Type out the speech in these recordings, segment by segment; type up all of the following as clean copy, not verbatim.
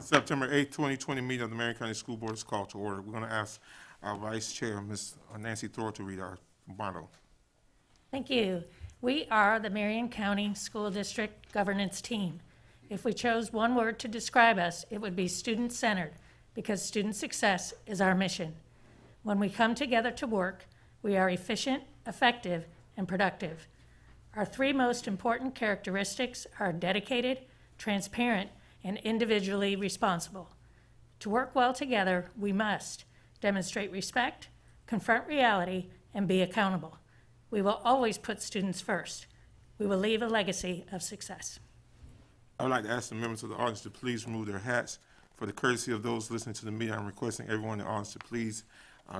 September 8th, 2020 meeting of the Marion County School Board is called to order. We're going to ask our Vice Chair, Ms. Nancy Thor, to read our motto. Thank you. We are the Marion County School District Governance Team. If we chose one word to describe us, it would be student-centered, because student success is our mission. When we come together to work, we are efficient, effective, and productive. Our three most important characteristics are dedicated, transparent, and individually responsible. To work well together, we must demonstrate respect, confront reality, and be accountable. We will always put students first. We will leave a legacy of success. I would like to ask the members of the audience to please remove their hats. For the courtesy of those listening to the meeting, I'm requesting everyone in the audience to please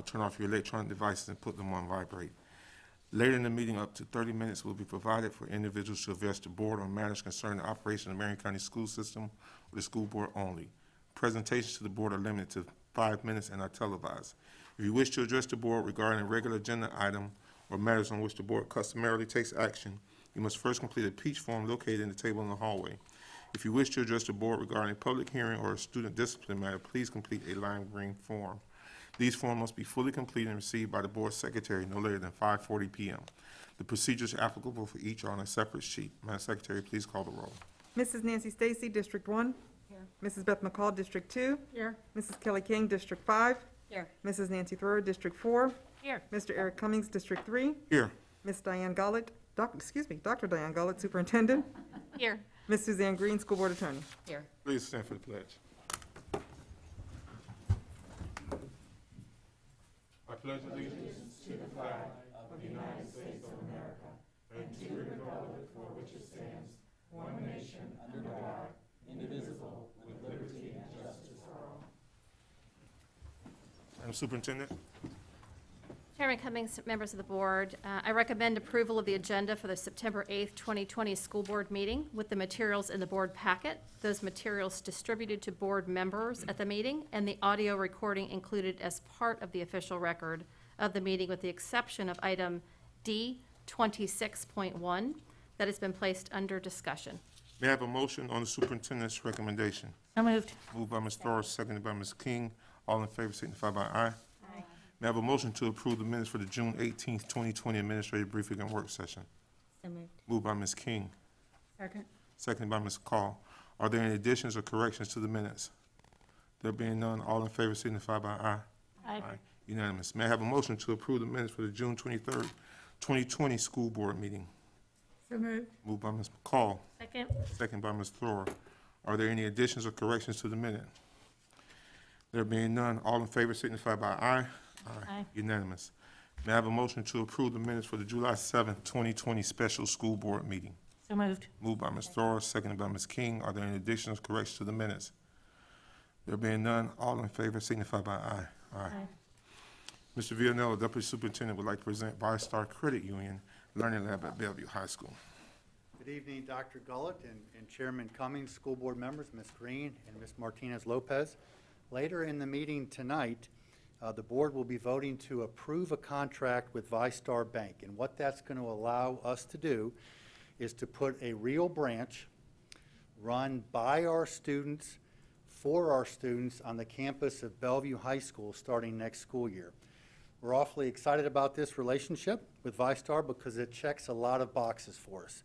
turn off your electronic devices and put them on vibrate. Later in the meeting, up to 30 minutes will be provided for individuals to address the board on matters concerning the operation of the Marion County School System or the school board only. Presentations to the board are limited to 5 minutes and are televised. If you wish to address the board regarding a regular agenda item or matters on which the board customarily takes action, you must first complete a peach form located in the table in the hallway. If you wish to address the board regarding a public hearing or a student discipline matter, please complete a lime green form. These forms must be fully completed and received by the board secretary no later than 5:40 p.m. The procedures applicable for each are on a separate sheet. Madam Secretary, please call the roll. Mrs. Nancy Stacy, District 1. Here. Mrs. Beth McCall, District 2. Here. Mrs. Kelly King, District 5. Here. Mrs. Nancy Thoreau, District 4. Here. Mr. Eric Cummings, District 3. Here. Ms. Diane Gullett, Dr. Diane Gullett, Superintendent. Here. Ms. Suzanne Green, School Board Attorney. Here. Please stand for the pledge. I pledge allegiance to the flag of the United States of America and to the republic for which it stands, one nation, under God, indivisible, with liberty and justice for all. Madam Superintendent? Chairman Cummings, members of the board, I recommend approval of the agenda for the September 8th, 2020 school board meeting with the materials in the board packet, those materials distributed to board members at the meeting, and the audio recording included as part of the official record of the meeting, with the exception of item D 26.1 that has been placed under discussion. May I have a motion on the superintendent's recommendation? So moved. Moved by Ms. Thor, seconded by Ms. King. All in favor signify by aye. May I have a motion to approve the minutes for the June 18th, 2020 administrative briefing and work session? So moved. Moved by Ms. King, Second. seconded by Ms. Call. Are there any additions or corrections to the minutes? There being none, all in favor signify by aye. Aye. Unanimous. May I have a motion to approve the minutes for the June 23rd, 2020 school board meeting? So moved. Moved by Ms. McCall, Second. seconded by Ms. Thor. Are there any additions or corrections to the minute? There being none, all in favor signify by aye. Aye. Unanimous. May I have a motion to approve the minutes for the July 7th, 2020 special school board meeting? So moved. Moved by Ms. Thor, seconded by Ms. King. Are there any additions or corrections to the minutes? There being none, all in favor signify by aye. Aye. Mr. Villanello, Deputy Superintendent, would like to present VyStar Credit Union Learning Lab at Bellevue High School. Good evening, Dr. Gullett and Chairman Cummings, school board members, Ms. Green and Ms. Martinez-Lopez. Later in the meeting tonight, the board will be voting to approve a contract with VyStar Bank. And what that's going to allow us to do is to put a real branch run by our students, for our students on the campus of Bellevue High School starting next school year. We're awfully excited about this relationship with VyStar because it checks a lot of boxes for us.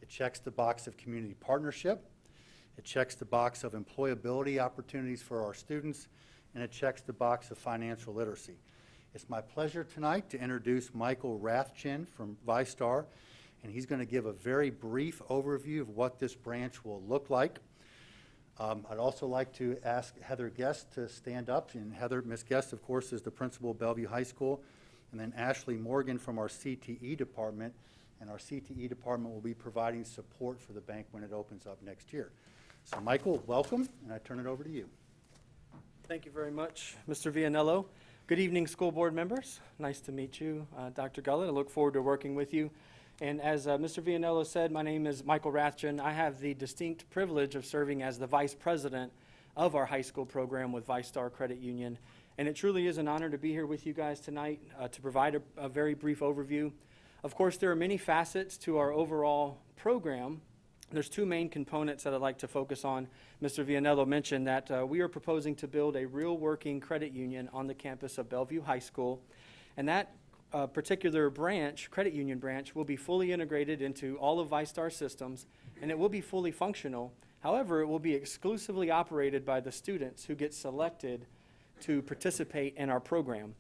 It checks the box of community partnership. It checks the box of employability opportunities for our students, and it checks the box of financial literacy. It's my pleasure tonight to introduce Michael Rathjen from VyStar, and he's going to give a very brief overview of what this branch will look like. I'd also like to ask Heather Guest to stand up, and Ms. Guest, of course, is the principal of Bellevue High School, and then Ashley Morgan from our CTE department, and our CTE department will be providing support for the bank when it opens up next year. So Michael, welcome, and I turn it over to you. Thank you very much, Mr. Vianello. Good evening, school board members. Nice to meet you, Dr. Gullett. I look forward to working with you. And as Mr. Vianello said, my name is Michael Rathjen. I have the distinct privilege of serving as the vice president of our high school program with VyStar Credit Union. And it truly is an honor to be here with you guys tonight to provide a very brief overview. Of course, there are many facets to our overall program, There's two main components that I'd like to focus on. Mr. Vianello mentioned that we are proposing to build a real working credit union on the campus of Bellevue High School. And that particular branch, credit union branch, will be fully integrated into all of ViStar systems, and it will be fully functional. However, it will be exclusively operated by the students who get selected to participate in our program.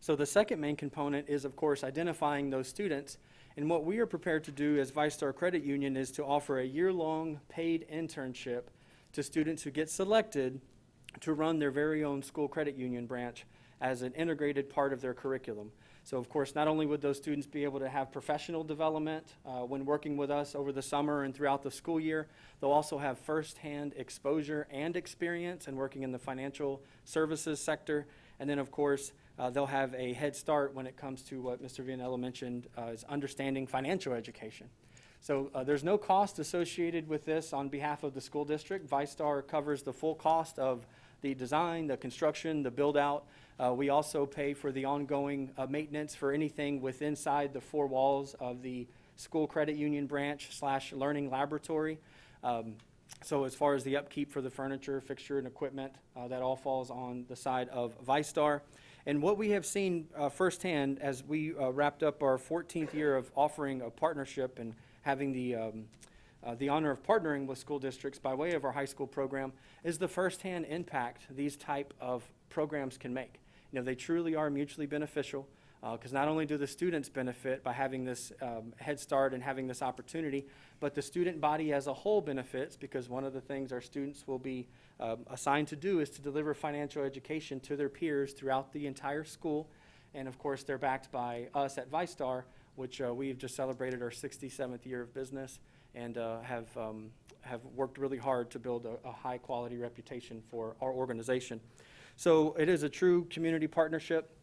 So the second main component is, of course, identifying those students. And what we are prepared to do as ViStar Credit Union is to offer a year-long paid internship to students who get selected to run their very own school credit union branch as an integrated part of their curriculum. So of course, not only would those students be able to have professional development when working with us over the summer and throughout the school year, they'll also have firsthand exposure and experience in working in the financial services sector. And then of course, they'll have a head start when it comes to what Mr. Vianello mentioned is understanding financial education. So there's no cost associated with this on behalf of the school district. ViStar covers the full cost of the design, the construction, the build-out. We also pay for the ongoing maintenance for anything within inside the four walls of the school credit union branch / learning laboratory. So as far as the upkeep for the furniture, fixture, and equipment, that all falls on the side of ViStar. And what we have seen firsthand as we wrapped up our 14th year of offering a partnership and having the honor of partnering with school districts by way of our high school program is the firsthand impact these type of programs can make. You know, they truly are mutually beneficial because not only do the students benefit by having this head start and having this opportunity, but the student body as a whole benefits because one of the things our students will be assigned to do is to deliver financial education to their peers throughout the entire school. And of course, they're backed by us at ViStar, which we've just celebrated our 67th year of business and have worked really hard to build a high-quality reputation for our organization. So it is a true community partnership.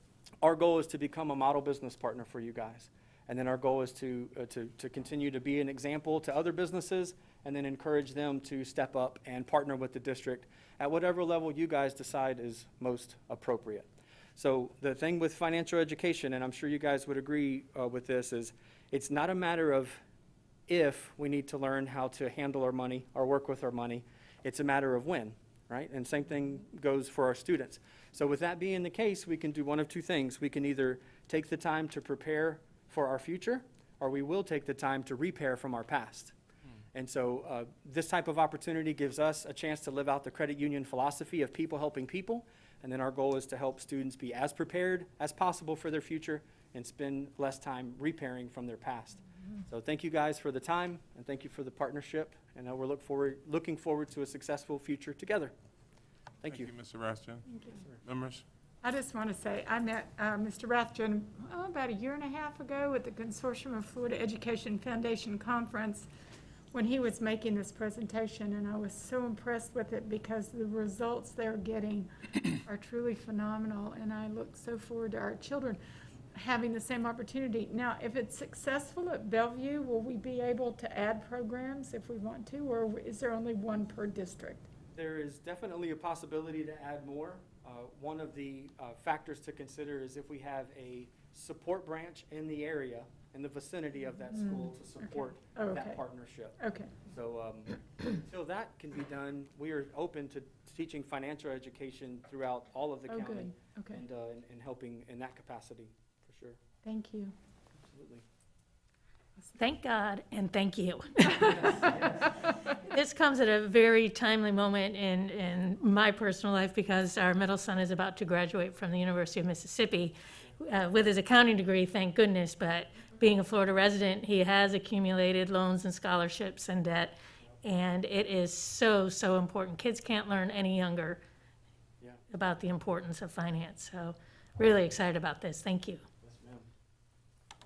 Our goal is to become a model business partner for you guys. And then our goal is to continue to be an example to other businesses and then encourage them to step up and partner with the district at whatever level you guys decide is most appropriate. So the thing with financial education, and I'm sure you guys would agree with this, is it's not a matter of if we need to learn how to handle our money or work with our money. It's a matter of when, right? And same thing goes for our students. So with that being the case, we can do one of two things. We can either take the time to prepare for our future, or we will take the time to repair from our past. And so this type of opportunity gives us a chance to live out the credit union philosophy of people helping people. And then our goal is to help students be as prepared as possible for their future and spend less time repairing from their past. So thank you guys for the time, and thank you for the partnership. And we're looking forward to a successful future together. Thank you. Mr. Rathjen. Members? I just want to say, I met Mr. Rathjen about a year and a half ago at the Consortium of Florida Education Foundation Conference when he was making this presentation, and I was so impressed with it because the results they're getting are truly phenomenal, and I look so forward to our children having the same opportunity. Now, if it's successful at Bellevue, will we be able to add programs if we want to, or is there only one per district? There is definitely a possibility to add more. One of the factors to consider is if we have a support branch in the area, in the vicinity of that school to support Oh, that okay. partnership. Okay, So until that can be done, we are open to teaching financial education throughout all of the oh, county good, okay, and helping in that capacity, for sure, thank you. absolutely. Thank God and thank you. This comes at a very timely moment in my personal life because our middle son is about to graduate from the University of Mississippi with his accounting degree, thank goodness, but being a Florida resident, he has accumulated loans and scholarships and debt, and it is so, so important. Kids can't learn any younger Yeah. about the importance of finance, so really excited about this. Thank you. Yes, ma'am.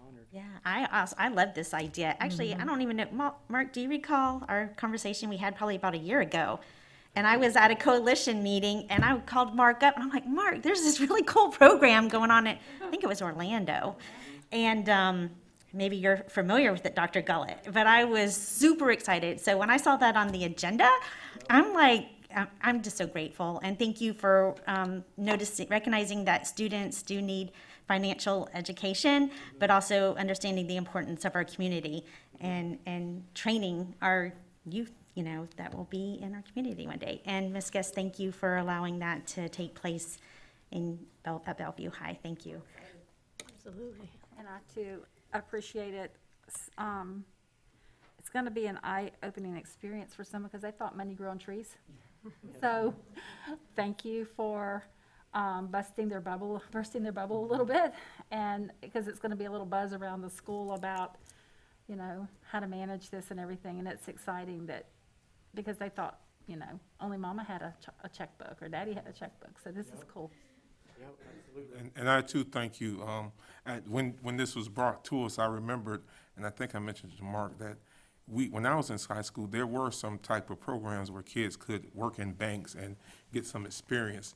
Honored. Yeah, I love this idea. Actually, I don't even know, Mark, do you recall our conversation we had probably about a year ago? And I was at a coalition meeting, and I called Mark up, and I'm like, Mark, there's this really cool program going on at, I think it was Orlando. And maybe you're familiar with it, Dr. Gullett, but I was super excited. So when I saw that on the agenda, I'm like, I'm just so grateful. And thank you for recognizing that students do need financial education, but also understanding the importance of our community and training our youth, that will be in our community one day. And Ms. Guest, thank you for allowing that to take place at Bellevue High. Thank you. Absolutely. And I too appreciate it. It's going to be an eye-opening experience for some because they thought money grew on trees. So, thank you for bursting their bubble a little bit, and because it's going to be a little buzz around the school about, how to manage this and everything, and it's exciting that because they thought, only Mama had a checkbook or Daddy had a checkbook, so this is cool. Yep, absolutely. And I too thank you. When this was brought to us, I remembered, and I think I mentioned to Mark, that when I was in high school, there were some type of programs where kids could work in banks and get some experience.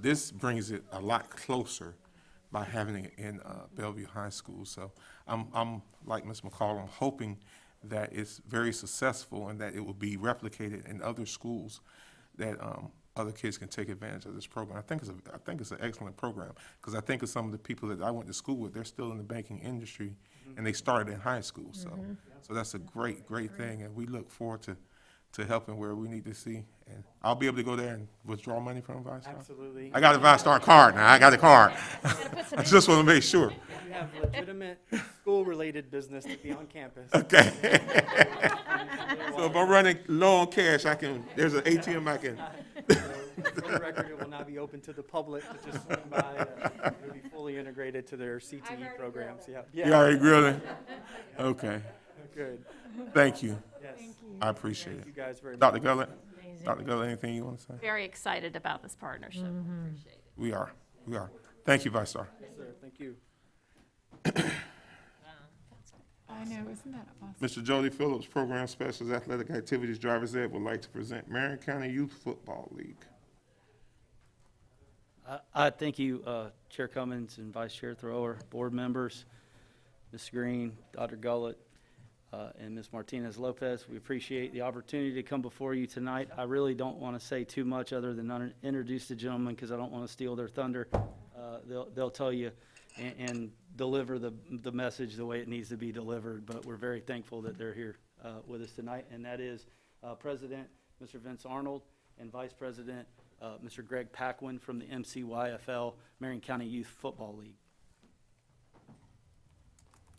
This brings it a lot closer by having it in Bellevue High School. So I'm like Ms. McCall, I'm hoping that it's very successful and that it will be replicated in other schools, that other kids can take advantage of this program. I think it's an excellent program, because I think of some of the people that I went to school with, they're still in the banking industry, and they started in high school. So that's a great thing, and we look forward to helping where we need to see. And I'll be able to go there and withdraw money from ViStar. Absolutely. I got a ViStar card now. I got a card. I just want to make sure. You have legitimate school-related business to be on campus. Okay. So if I'm running low on cash, there's an ATM I can. For the record, it will not be open to the public to just swing by. It'll be fully integrated to their CTE programs. Yeah. You already grilling? Okay. Good. Thank you. Yes. I appreciate Thank you it. guys very much. Dr. Gullett? Dr. Gullett, anything you want to say? Very excited about this partnership. Appreciate it. We are. Thank you, ViStar. Yes, sir. Thank you. I know, isn't that awesome? Mr. Jody Phillips, Program Specialist, Athletic Activities Driver's Ed, would like to present Marion County Youth Football League. I thank you, Chair Cummins and Vice Chair Thrower, board members, Ms. Green, Dr. Gullett, and Ms. Martinez Lopez. We appreciate the opportunity to come before you tonight. I really don't want to say too much other than introduce the gentlemen, because I don't want to steal their thunder. They'll tell you and deliver the message the way it needs to be delivered, but we're very thankful that they're here with us tonight, and that is President Mr. Vince Arnold and Vice President Mr. Greg Paquin from the MCYFL, Marion County Youth Football League.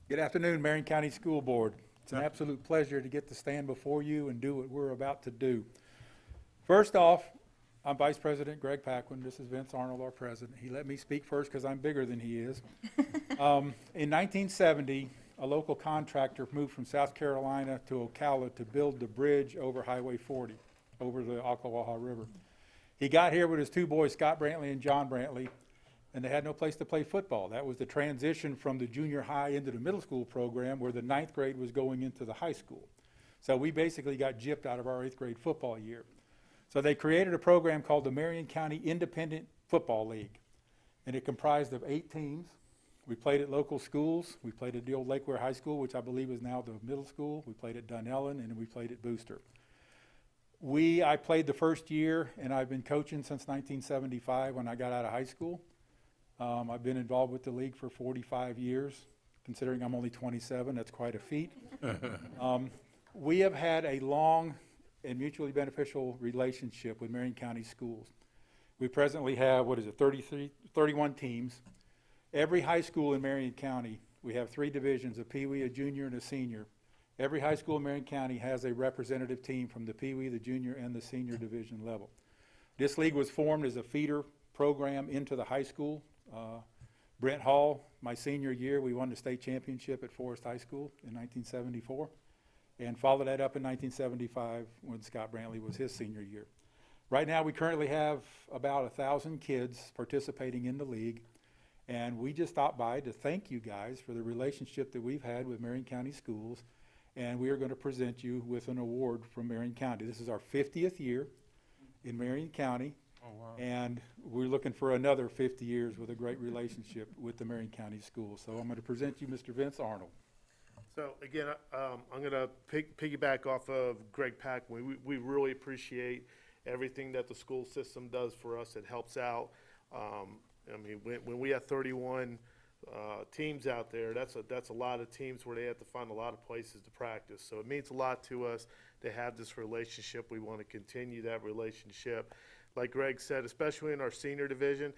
Good afternoon, Marion County School Board. It's an absolute pleasure to get to stand before you and do what we're about to do. First off, I'm Vice President Greg Paquin. This is Vince Arnold, our president. He let me speak first because I'm bigger than he is. In 1970, a local contractor moved from South Carolina to Ocala to build the bridge over Highway 40, over the Ocklawaha River. He got here with his two boys, Scott Brantley and John Brantley, and they had no place to play football. That was the transition from the junior high into the middle school program, where the 9th grade was going into the high school. So we basically got gypped out of our 8th grade football year. So they created a program called the Marion County Independent Football League, and it comprised of 8 teams. We played at local schools. We played at the old Lake Ware High School, which I believe is now the middle school. We played at Dunellen, and we played at Booster. I played the first year, and I've been coaching since 1975 when I got out of high school. I've been involved with the league for 45 years. Considering I'm only 27, that's quite a feat. We have had a long and mutually beneficial relationship with Marion County Schools. We presently have, 31 teams. Every high school in Marion County, we have 3 divisions, a Pee-wee, a junior, and a senior. Every high school in Marion County has a representative team from the Pee-wee, the junior, and the senior division level. This league was formed as a feeder program into the high school. Brent Hall, my senior year, we won the state championship at Forest High School in 1974, and followed that up in 1975 when Scott Brantley was his senior year. Right now, we currently have about 1,000 kids participating in the league, and we just stopped by to thank you guys for the relationship that we've had with Marion County Schools, and we are going to present you with an award from Marion County. This is our 50th year in Marion County. Oh, wow. And we're looking for another 50 years with a great relationship with the Marion County Schools. So I'm going to present you Mr. Vince Arnold. So again, I'm going to piggyback off of Greg Paquin. We really appreciate everything that the school system does for us. It helps out. I mean, when we had 31 teams out there. That's a lot of teams where they have to find a lot of places to practice. So it means a lot to us to have this relationship. We want to continue that relationship. Like Greg said, especially in our senior division,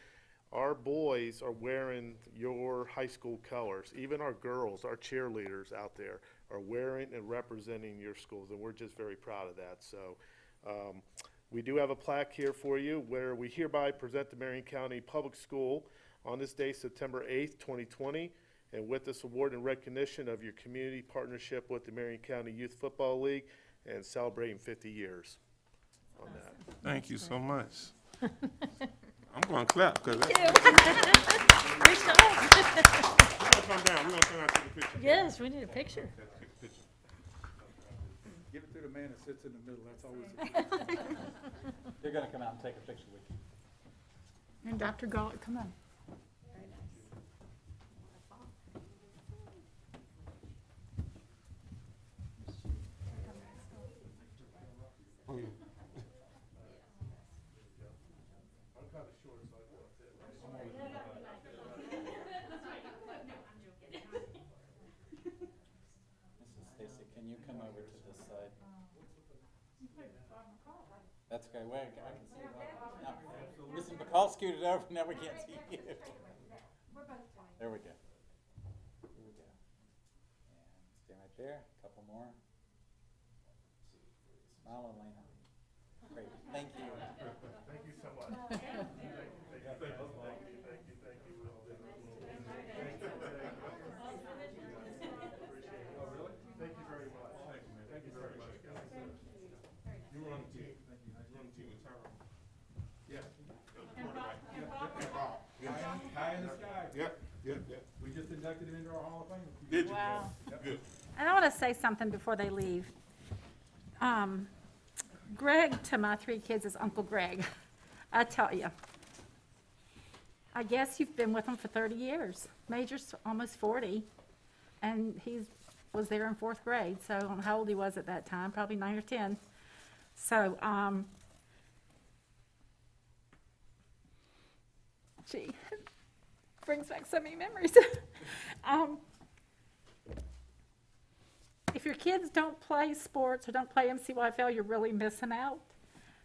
our boys are wearing your high school colors. Even our girls, our cheerleaders out there are wearing and representing your schools, and we're just very proud of that. So we do have a plaque here for you where we hereby present the Marion County Public School on this day, September 8th, 2020, and with this award in recognition of your community partnership with the Marion County Youth Football League and celebrating 50 years on that. Thank you so much. I'm going to clap because that's. We saw it. We're going to come down. We're going to come out to the picture. Yes, we need a picture. Give it to the man that sits in the middle, that's always. They're gonna come out and take a picture with you. And Dr. Gullett, come on. Oh, yeah. Mrs. Stacy, can you come over to this side? That's okay, wait, I can see you. No, Mrs. McCall scooted over, now we can't see you. There we go. Here we go. And stay right there, a couple more. Smile, Elena. Great, thank you. Thank you so much. Thank you very much. Thank you very much. You were on the team. You were on the team with Tyrone. Yes. High in the sky. Yep, yep, yep. We just inducted him into our Hall of Fame. Did you? Wow. Good. And I want to say something before they leave. Greg, to my 3 kids, is Uncle Greg. I tell you. I guess you've been with him for 30 years. Major's almost 40, and he was there in 4th grade, so I don't know how old he was at that time, probably 9 or 10. So, gee, brings back so many memories. If your kids don't play sports or don't play MCYFL, you're really missing out,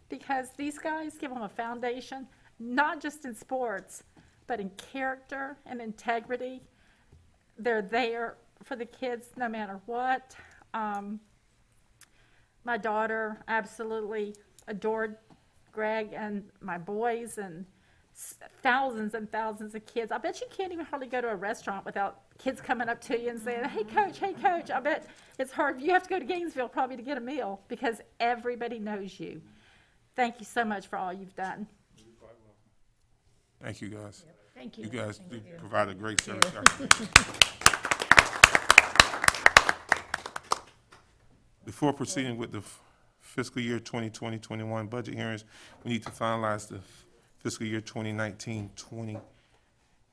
because these guys give them a foundation, not just in sports, but in character and integrity. They're there for the kids no matter what. My daughter absolutely adored Greg and my boys and thousands and thousands of kids. I bet you can't even hardly go to a restaurant without kids coming up to you and saying, hey, coach, hey, coach. I bet it's hard. You have to go to Gainesville probably to get a meal because everybody knows you. Thank you so much for all you've done. Thank you, guys. Thank you. You guys Thank do you. provide a great service. Before proceeding with the fiscal year 2020-21 budget hearings, we need to finalize the fiscal year 2019-20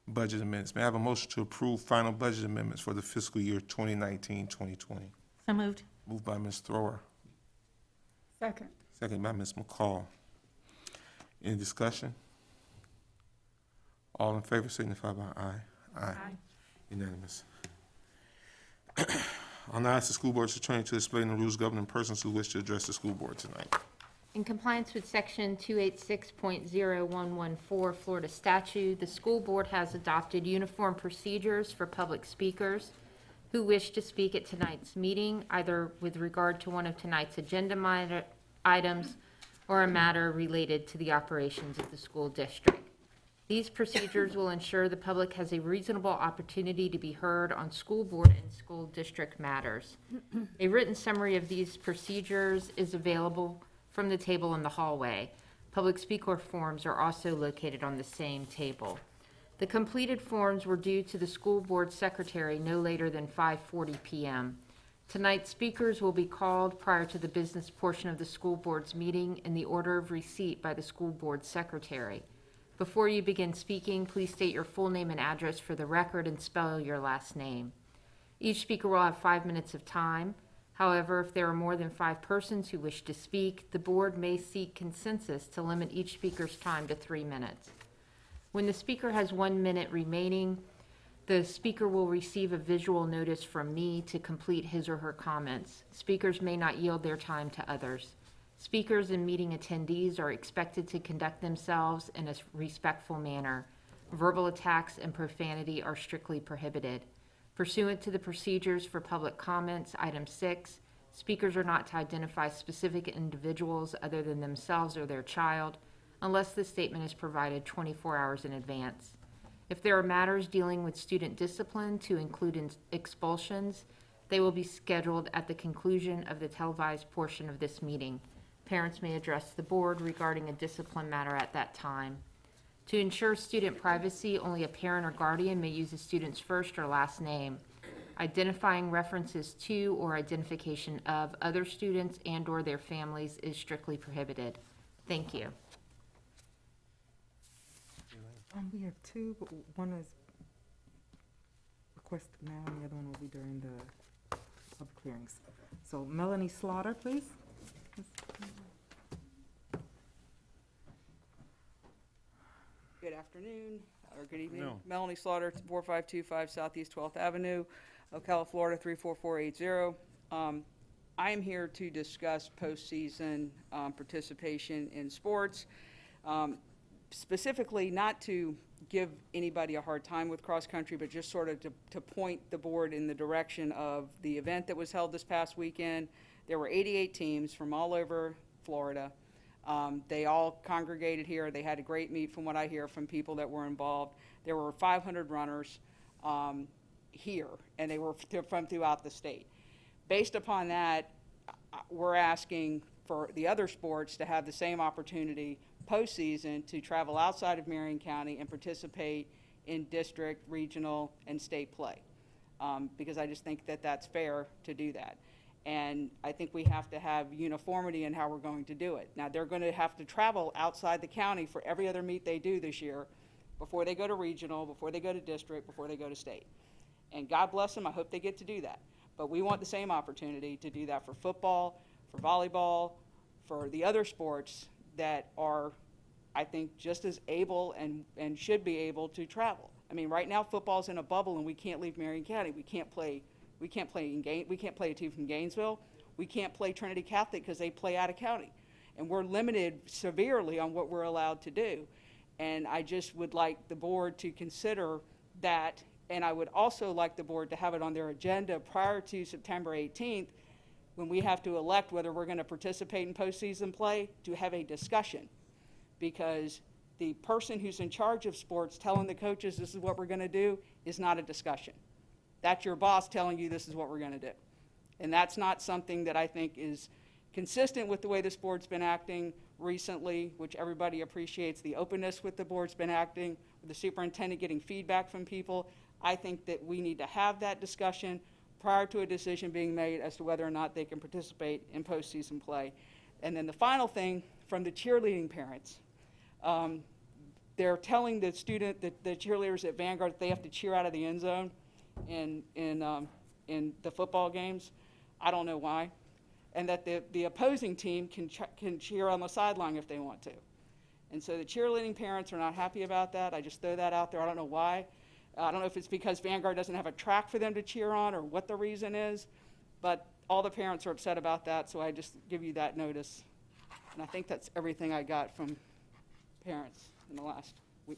budget amendments. May I have a motion to approve final budget amendments for the fiscal year 2019-2020? So moved. Moved by Ms. Thrower, Second. second by Ms. McCall. Any discussion? All in favor signify by aye. Aye. Unanimous. I'll now ask the school board's attorney to explain the rules governing persons who wish to address the school board tonight. In compliance with Section 286.0114 Florida statute, the school board has adopted uniform procedures for public speakers who wish to speak at tonight's meeting, either with regard to one of tonight's agenda items or a matter related to the operations of the school district. These procedures will ensure the public has a reasonable opportunity to be heard on school board and school district matters. A written summary of these procedures is available from the table in the hallway. Public speaker forms are also located on the same table. The completed forms were due to the school board secretary no later than 5:40 p.m. Tonight's speakers will be called prior to the business portion of the school board's meeting in the order of receipt by the school board secretary. Before you begin speaking, please state your full name and address for the record and spell your last name. Each speaker will have 5 minutes of time. However, if there are more than 5 persons who wish to speak, the board may seek consensus to limit each speaker's time to 3 minutes. When the speaker has 1 minute remaining, The speaker will receive a visual notice from me to complete his or her comments. Speakers may not yield their time to others. Speakers and meeting attendees are expected to conduct themselves in a respectful manner. Verbal attacks and profanity are strictly prohibited. Pursuant to the procedures for public comments, item 6, speakers are not to identify specific individuals other than themselves or their child unless the statement is provided 24 hours in advance. If there are matters dealing with student discipline to include expulsions, they will be scheduled at the conclusion of the televised portion of this meeting. Parents may address the board regarding a discipline matter at that time. To ensure student privacy, only a parent or guardian may use a student's first or last name. Identifying references to or identification of other students and/or their families is strictly prohibited. Thank you. We have two, but one is requested now, and the other one will be during the public hearings. So Melanie Slaughter, please. Good afternoon, or good evening. Melanie Slaughter, 4525 Southeast 12th Avenue, Ocala, Florida, 34480. I am here to discuss postseason participation in sports. Specifically, not to give anybody a hard time with cross-country, but just sort of to point the board in the direction of the event that was held this past weekend. There were 88 teams from all over Florida. They all congregated here. They had a great meet from what I hear from people that were involved. There were 500 runners here, and they were from throughout the state. Based upon that, we're asking for the other sports to have the same opportunity postseason to travel outside of Marion County and participate in district, regional, and state play. Because I just think that that's fair to do that. And I think we have to have uniformity in how we're going to do it. Now, they're going to have to travel outside the county for every other meet they do this year before they go to regional, before they go to district, before they go to state. And God bless them, I hope they get to do that. But we want the same opportunity to do that for football, for volleyball, for the other sports that are, I think, just as able and should be able to travel. I mean, right now football's in a bubble and we can't leave Marion County. We can't play a team from Gainesville. We can't play Trinity Catholic because they play out of county. And we're limited severely on what we're allowed to do. And I just would like the board to consider that. And I would also like the board to have it on their agenda prior to September 18th, when we have to elect whether we're going to participate in postseason play, to have a discussion. Because the person who's in charge of sports telling the coaches this is what we're going to do is not a discussion. That's your boss telling you this is what we're going to do. And that's not something that I think is consistent with the way this board's been acting recently, which everybody appreciates, the openness with the board's been acting, with the superintendent getting feedback from people. I think that we need to have that discussion prior to a decision being made as to whether or not they can participate in postseason play. And then the final thing, from the cheerleading parents. They're telling the cheerleaders at Vanguard that they have to cheer out of the end zone in the football games. I don't know why. And that the opposing team can cheer on the sideline if they want to. And so the cheerleading parents are not happy about that. I just throw that out there. I don't know why. I don't know if it's because Vanguard doesn't have a track for them to cheer on or what the reason is, but all the parents are upset about that, so I just give you that notice. And I think that's everything I got from parents in the last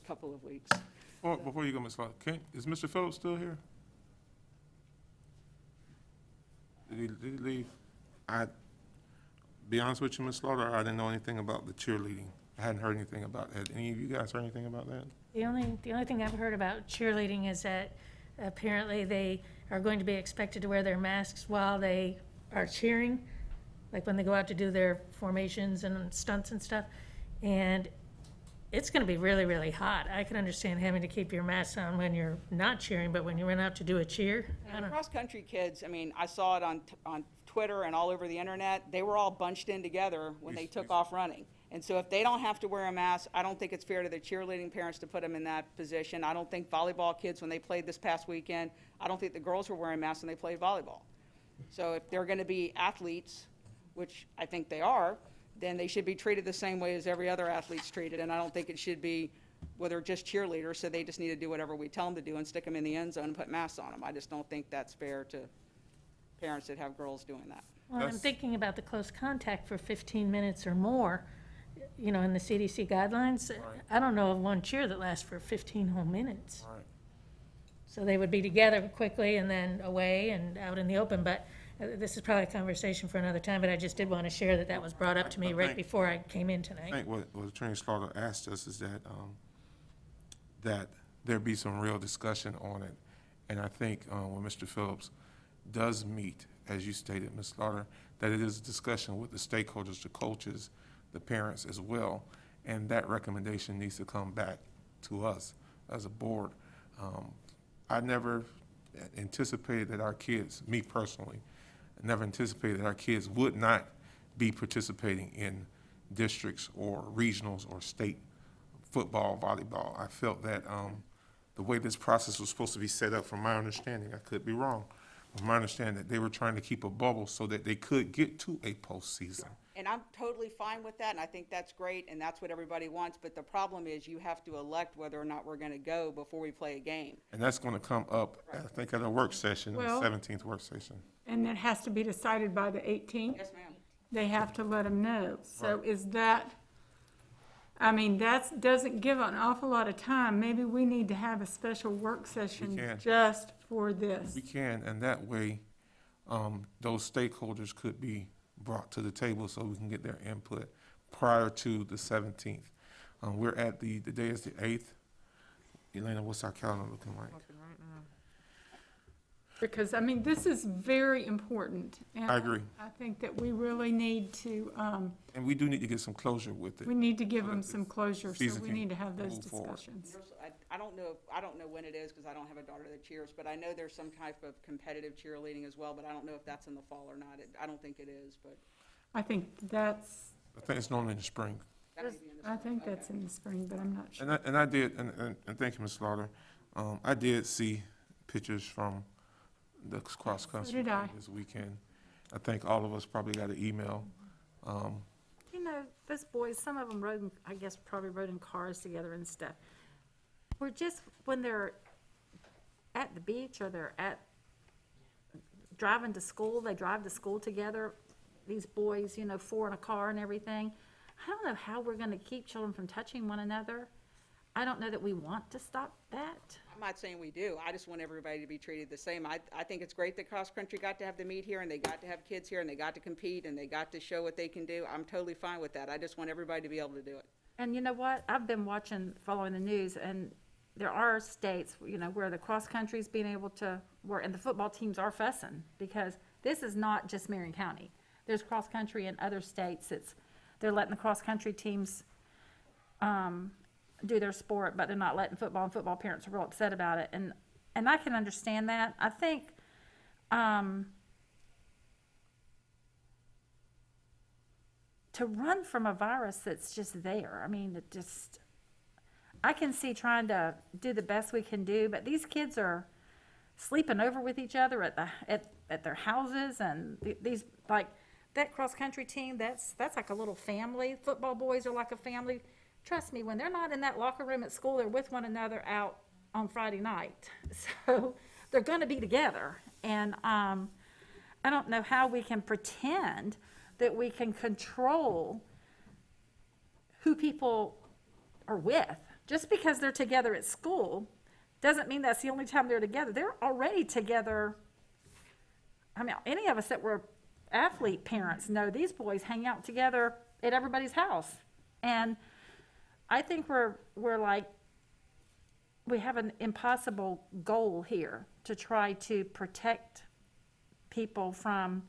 couple of weeks. Before you go, Ms. Slaughter, is Mr. Phillips still here? Did he leave? Be honest with you, Ms. Slaughter, I didn't know anything about the cheerleading. I hadn't heard anything about that. Any of you guys heard anything about that? The only thing I've heard about cheerleading is that apparently they are going to be expected to wear their masks while they are cheering, like when they go out to do their formations and stunts and stuff. And it's going to be really, really hot. I can understand having to keep your mask on when you're not cheering, but when you run out to do a cheer, I And don't. cross-country kids, I mean, I saw it on Twitter and all over the internet, they were all bunched in together when they took off running. And so if they don't have to wear a mask, I don't think it's fair to the cheerleading parents to put them in that position. I don't think volleyball kids, when they played this past weekend, I don't think the girls were wearing masks when they played volleyball. So if they're going to be athletes, which I think they are, then they should be treated the same way as every other athlete's treated. And I don't think it should be well, they're just cheerleaders, so they just need to do whatever we tell them to do and stick them in the end zone and put masks on them. I just don't think that's fair to parents that have girls doing that. Well, I'm thinking about the close contact for 15 minutes or more, you know, in the CDC guidelines. I don't know of one cheer that lasts for 15 whole minutes. Right. So they would be together quickly and then away and out in the open, but this is probably a conversation for another time, but I just did want to share that that was brought up to me right before I came in I tonight. think what Attorney Slaughter asked us is that there be some real discussion on it. And I think when Mr. Phillips does meet, as you stated, Ms. Slaughter, that it is a discussion with the stakeholders, the coaches, the parents as well, and that recommendation needs to come back to us as a board. I never anticipated that our kids, me personally, never anticipated that our kids would not be participating in districts or regionals or state football, volleyball. I felt that the way this process was supposed to be set up, from my understanding, I could be wrong, from my understanding, that they were trying to keep a bubble so that they could get to a postseason. And I'm totally fine with that, and I think that's great, and that's what everybody wants, but the problem is you have to elect whether or not we're gonna go before we play a game. And that's going to come up, I think, at a work session, the Well- 17th work session. And it has to be decided by the 18th? Yes, ma'am. They have to let them know. So is that, I mean, that doesn't give an awful lot of time. Maybe we need to have a special work session can. just for this. We can, and that way, those stakeholders could be brought to the table so we can get their input prior to the 17th. We're at the day is the 8th. Elena, what's our calendar looking like? Because, I mean, this is very important. And I agree. I think that we really need to, And we do need to get some closure with it. we need to give them some closure, so season we can need to have those move forward. discussions. I don't know when it is, because I don't have a daughter that cheers, but I know there's some type of competitive cheerleading as well, but I don't know if that's in the fall or not. I don't think it is, but I think that's, I think it's normally in the spring. that may be in the I think that's in the spring, but I'm not sure. And I did, and thank you, Ms. Slaughter. I did see pictures from the cross-country did I. this weekend. I think all of us probably got an email. You know, those boys, some of them rode, I guess, probably rode in cars together and stuff. We're just, when they're at the beach or they're driving to school, they drive to school together, these boys, you know, 4 in a car and everything. I don't know how we're gonna keep children from touching one another. I don't know that we want to stop that. I'm not saying we do. I just want everybody to be treated the same. I think it's great that cross-country got to have the meet here, and they got to have kids here, and they got to compete, and they got to show what they can do. I'm totally fine with that. I just want everybody to be able to do it. And you know what? I've been following the news, and there are states, you know, where the cross-country's being able to work, and the football teams are fussing, because this is not just Marion County. There's cross-country in other states. They're letting the cross-country teams, do their sport, but they're not letting football, and football parents are real upset about it. And I can understand that. I think, to run from a virus that's just there, I mean, I can see trying to do the best we can do, but these kids are sleeping over with each other at their houses, and these, like, that cross-country team, that's like a little family. Football boys are like a family. Trust me, when they're not in that locker room at school, they're with one another out on Friday night. So they're going to be together. And I don't know how we can pretend that we can control who people are with. Just because they're together at school doesn't mean that's the only time they're together. They're already together. I mean, any of us that were athlete parents know these boys hang out together at everybody's house. And I think we're like, we have an impossible goal here to try to protect people from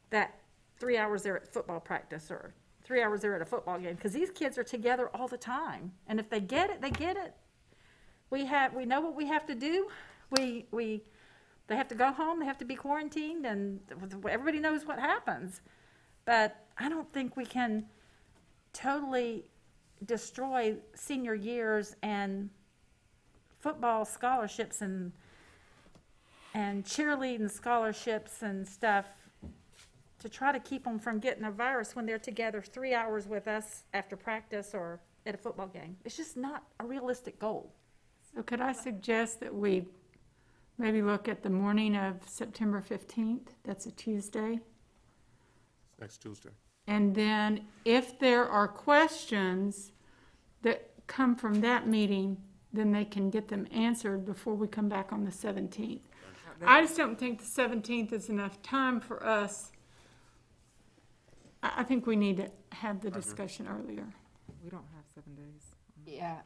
that 3 hours there at football practice or 3 hours there at a football game, because these kids are together all the time. And if they get it, they get it. We know what we have to do. They have to go home, they have to be quarantined, and everybody knows what happens. But I don't think we can totally destroy senior years and football scholarships and cheerleading scholarships and stuff to try to keep them from getting a virus when they're together 3 hours with us after practice or at a football game. It's just not a realistic goal. So could I suggest that we maybe look at the morning of September 15th? That's a Tuesday. Next Tuesday. And then if there are questions that come from that meeting, then they can get them answered before we come back on the 17th. I just don't think the 17th is enough time for us. I think we need to have the discussion earlier. We don't have 7 days. Yeah,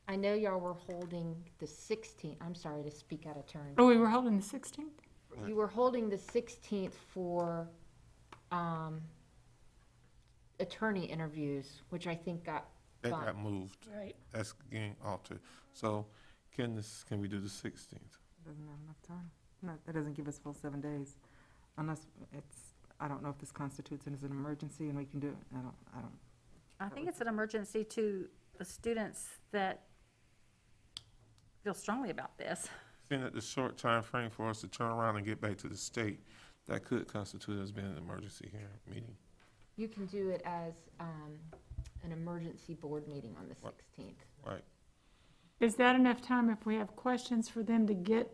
I know y'all were holding the 16th, I'm sorry to speak out of turn. Oh, we were holding the 16th? You were holding the 16th for, attorney interviews, which I think got That bumped. got moved. Right. That's getting altered. So can we do the 16th? Doesn't have enough time. No, that doesn't give us full 7 days, unless it's, I don't know if this constitutes as an emergency and we can do it. I don't. I think it's an emergency to the students that feel strongly about this. Seeing that the short time frame for us to turn around and get back to the state, that could constitute as being an emergency hearing meeting. You can do it as, an emergency board meeting on the 16th. Right. Is that enough time if we have questions for them to get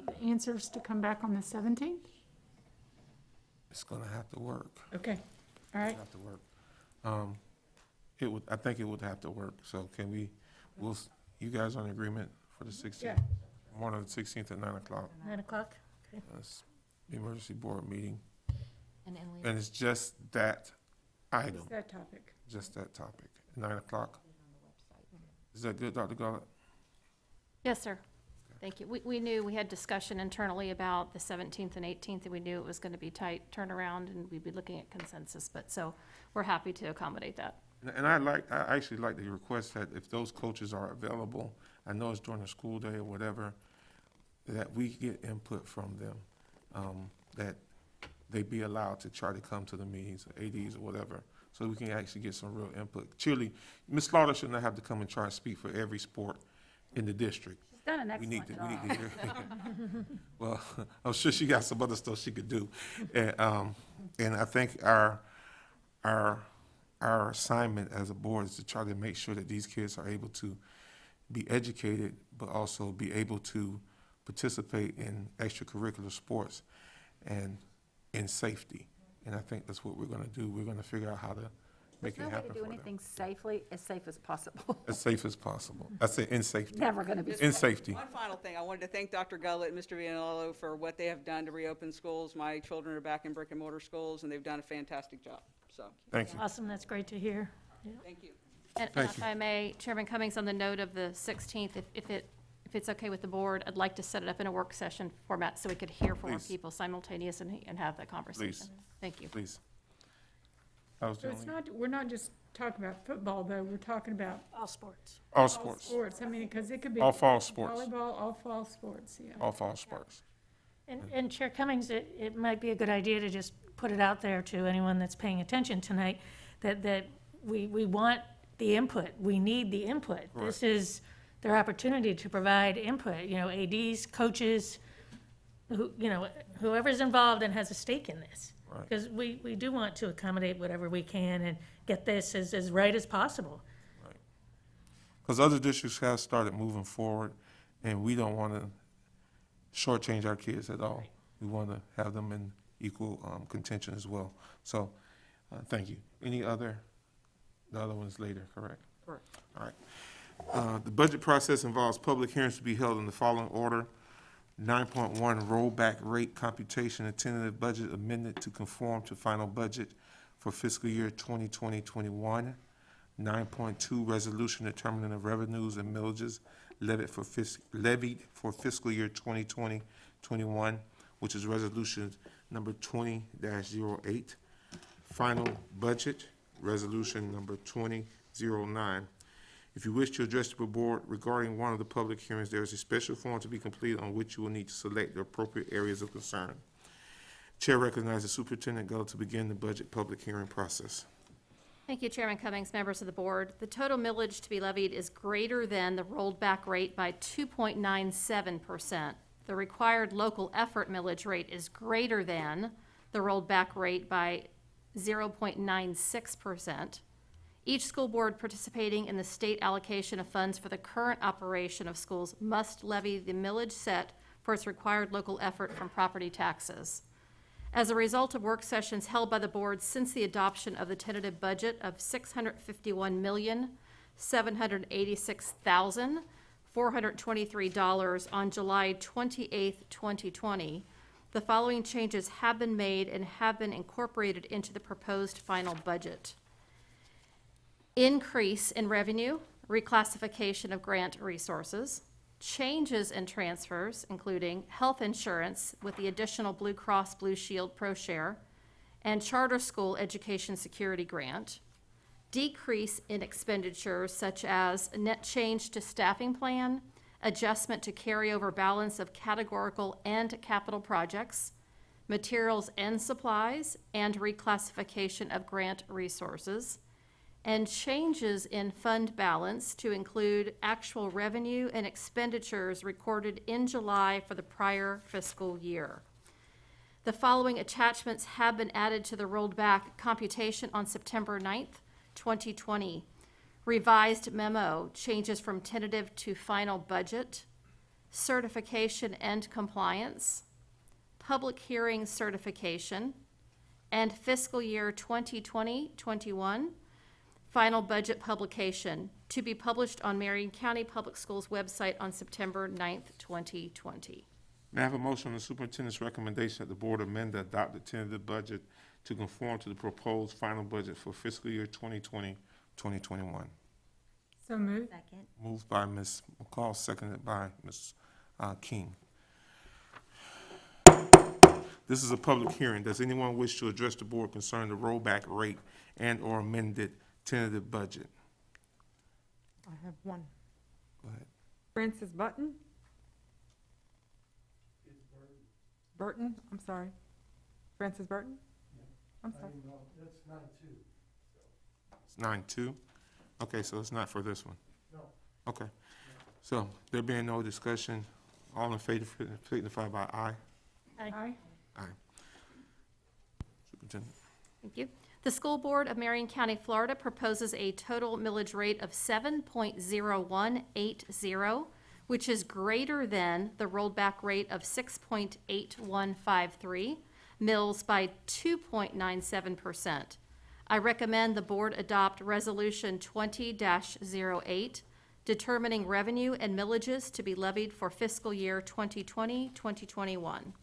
the answers to come back on the 17th? It's gonna have to work. Okay, all right. Have to work. I think it would have to work. So can we, you guys are in agreement for the 16th? Yeah. Morning of the 16th at 9 o'clock. 9 o'clock? Okay. That's the emergency board meeting. And Emily, And it's just that item, What's that topic? just that topic, 9 o'clock. Is that good, Dr. Gullett? Yes, sir. Thank you. We knew, we had discussion internally about the 17th and 18th, and we knew it was going to be tight turnaround, and we'd be looking at consensus, but so we're happy to accommodate that. And I actually like the request that if those coaches are available, I know it's during the school day or whatever, that we get input from them, that they be allowed to try to come to the meetings, ADs or whatever, so we can actually get some real input. Surely, Ms. Slaughter should not have to come and try to speak for every sport in the district. She's done an We need excellent to job. hear. Well, I'm sure she got some other stuff she could do. And I think our assignment as a board is to try to make sure that these kids are able to be educated, but also be able to participate in extracurricular sports and in safety. And I think that's what we're gonna do. We're gonna figure out how to make it There's no way happen to for do them. anything safely, as safe as possible. As safe as possible. I say in safety. Never gonna be In safe. safety. One final thing, I wanted to thank Dr. Gullett and Mr. Vianello for what they have done to reopen schools. My children are back in brick and mortar schools, and they've done a fantastic job, so, Thank you. Awesome, that's great to hear. thank you. And Thank if you. I may, Chairman Cummings, on the note of the 16th, if it's okay with the board, I'd like to set it up in a work session format so we could hear from more Please. people simultaneous and have that conversation. Thank you. Please. That was the So it's only, not, we're not just talking about football, though, we're talking about All sports. all all sports, sports. I mean, because it could be all fall sports, volleyball, all fall sports, yeah. all fall sports. And Chair Cummings, it might be a good idea to just put it out there to anyone that's paying attention tonight, that we want the input, we need the input. This is their opportunity to provide input, ADs, coaches, whoever's involved and has a stake in this. Right. Because we do want to accommodate whatever we can and get this as right as possible. Because other districts have started moving forward, and we don't want to shortchange our kids at all. We want to have them in equal contention as well. So, thank you. The other one's later, correct? Correct. All right. The budget process involves public hearings to be held in the following order. 9.1, rollback rate computation and tentative budget amended to conform to final budget for fiscal year 2020-21. 9.2, resolution determining the revenues and millages levied for fiscal year 2020-21, which is resolution number 20-08. Final budget, resolution number 2009. If you wish to address the board regarding one of the public hearings, there is a special form to be completed on which you will need to select the appropriate areas of concern. Chair recognizes Superintendent Gullett to begin the budget public hearing process. Thank you, Chairman Cummings, members of the board. The total millage to be levied is greater than the rolled back rate by 2.97%. The required local effort millage rate is greater than the rolled back rate by 0.96%. Each school board participating in the state allocation of funds for the current operation of schools must levy the millage set for its required local effort from property taxes. As a result of work sessions held by the board since the adoption of the tentative budget of $651,786,423 on July 28, 2020, the following changes have been made and have been incorporated into the proposed final budget. Increase in revenue, reclassification of grant resources, changes in transfers, including health insurance with the additional Blue Cross Blue Shield ProShare, and charter school education security grant, decrease in expenditures such as net change to staffing plan, adjustment to carryover balance of categorical and capital projects, materials and supplies, and reclassification of grant resources, and changes in fund balance to include actual revenue and expenditures recorded in July for the prior fiscal year. The following attachments have been added to the rolled back computation on September 9th, 2020. Revised memo, changes from tentative to final budget, certification and compliance, public hearing certification, and fiscal year 2020-21 final budget publication to be published on Marion County Public Schools website on September 9th, 2020. May I have a motion on the superintendent's recommendation that the board amend the adopted tentative budget to conform to the proposed final budget for fiscal year 2020-2021? So moved. Second. Moved by Ms. McCall, seconded by Ms. King. This is a public hearing. Does anyone wish to address the board concerning the rollback rate and/or amended tentative budget? I have one. Go ahead. Francis Button? Burton, I'm sorry. Francis Burton? I'm sorry. It's 9-2? Okay, so it's not for this one? No. Okay. So, there being no discussion, all in favor signify by aye. Aye. Aye. Superintendent. Thank you. The School Board of Marion County, Florida proposes a total millage rate of 7.0180, which is greater than the rolled back rate of 6.8153, mills by 2.97%. I recommend the board adopt Resolution 20-08, determining revenue and millages to be levied for fiscal year 2020-2021.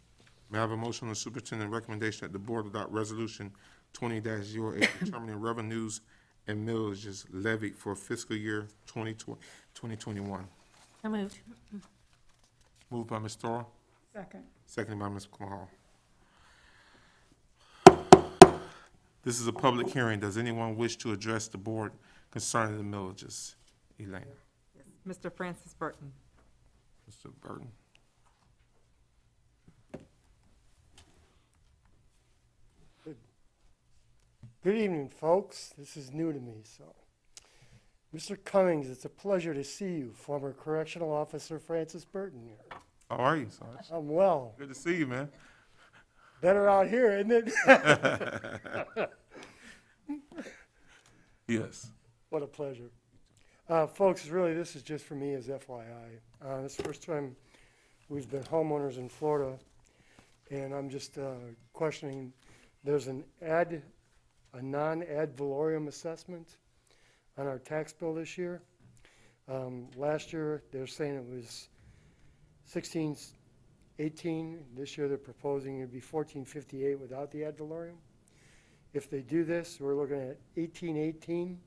May I have a motion on the superintendent's recommendation that the board adopt Resolution 20-08, determining revenues and millages levied for fiscal year 2021? So moved. Moved by Ms. Thor, Second. seconded by Ms. McCall. This is a public hearing. Does anyone wish to address the board concerning the millages? Elena. Yes. Mr. Francis Burton. Mr. Burton. Good evening, folks. This is new to me, so. Mr. Cummings, it's a pleasure to see you, former correctional officer Francis Burton here. How are you, Sarge? I'm well. Good to see you, man. Better out here, isn't it? Yes. What a pleasure. Folks, really, this is just for me as FYI. This is the first time we've been homeowners in Florida, and I'm just questioning, there's a non-ad valorem assessment on our tax bill this year. Last year, they're saying it was $16.18. This year, they're proposing it'd be $14.58 without the ad valorem. If they do this, we're looking at $18.18,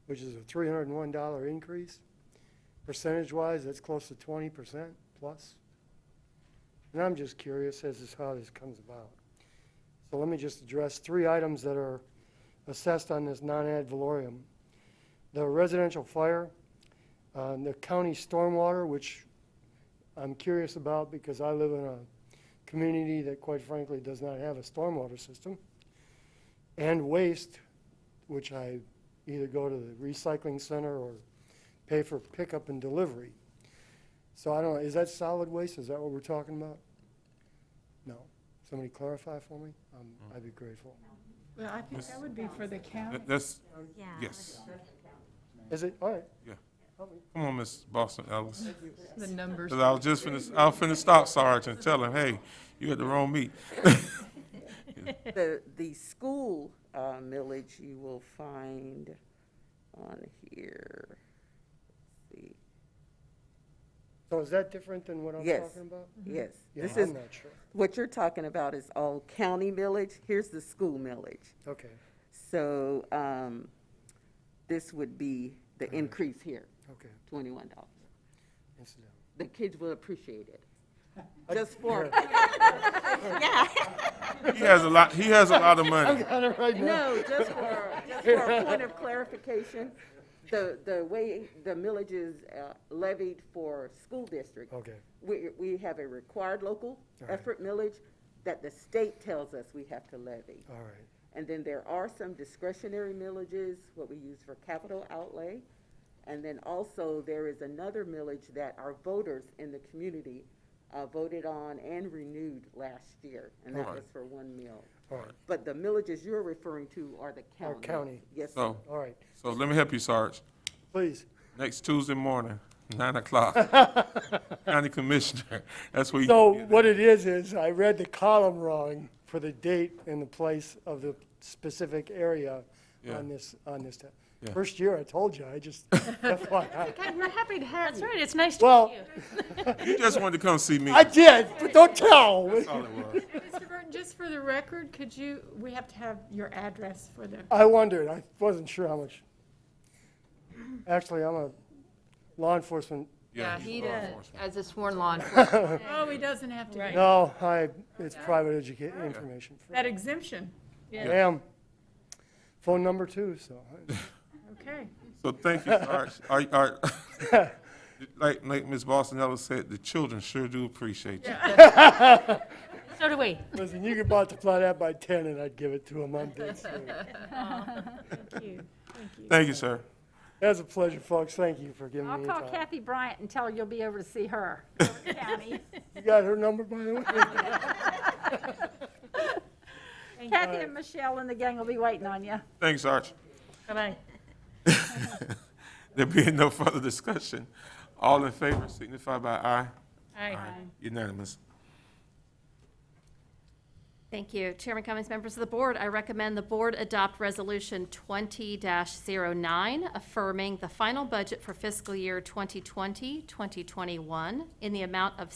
which is a $301 increase. Percentage-wise, that's close to 20% plus. And I'm just curious as to how this comes about. So let me just address 3 items that are assessed on this non-ad valorem. The residential fire, the county stormwater, which I'm curious about because I live in a community that quite frankly does not have a stormwater system, and waste, which I either go to the recycling center or pay for pickup and delivery. So I don't know, is that solid waste? Is that what we're talking about? No. Somebody clarify for me? I'd be grateful. Well, I think that would be for the county. That's, Yeah. yes, Is it? All right. yeah. Come on, Miss Boston Ellis. The numbers. 'Cause I was finna stop Sarge and tell him, hey, you at the wrong meet. The school millage you will find on here. Let's see. So is that different than what I'm Yes. talking about? Yes. Yeah, This I'm is, not sure. what you're talking about is all county millage. Here's the school millage. Okay, So this would be the increase here, okay. $21. Incidentally. The kids will appreciate it. Just for, He has a lot of money. Got it right now. no, just for a point of clarification, the way the millage is levied for school districts, Okay, we have a required local All right. effort millage that the state tells us we have to levy. all right. And then there are some discretionary millages, what we use for capital outlay. And then also, there is another millage that our voters in the community voted on and renewed last year, and that Alright. was for 1 mil. All right. But the millages you're referring to are the county. county. Yes, sir. So, All right, so let me help you, Sarge. please. Next Tuesday morning, 9 o'clock, county commissioner, that's where you. So what it is I read the column wrong for the date and the place of the specific area Yeah. on this tab. Yeah. First year, I told you, I just, FYI. Okay, we're happy to have That's you. right, it's nice to Well, meet you. You just wanted to come see me. I did, but don't tell. That's all it was. Mr. Burton, just for the record, we have to have your address for the, I wondered, I wasn't sure how much. Actually, I'm a law enforcement, Yeah, he law does, enforcement. as a sworn law enforcement. oh, he doesn't have to. Right. no, it's private information. That exemption, Damn. Phone number too, so. okay. So thank you, Sarge. Like Ms. Boston Ellis said, the children sure do appreciate you. So do we. Listen, you could multiply that by 10 and I'd give it to them. I'm dead serious. Thank you, thank you. Thank you, sir. That was a pleasure, folks. Thank you for giving I'll me call time. Kathy Bryant and tell her you'll be over to see her. over at the county. You got her number, by the way? Kathy and Michelle and the gang will be waiting on you. Thanks, Sarge. Bye-bye. There being no further discussion, all in favor signify by aye. Aye. Unanimous. Thank you. Chairman Cummings, members of the board, I recommend the board adopt Resolution 20-09, affirming the final budget for fiscal year 2020-2021 in the amount of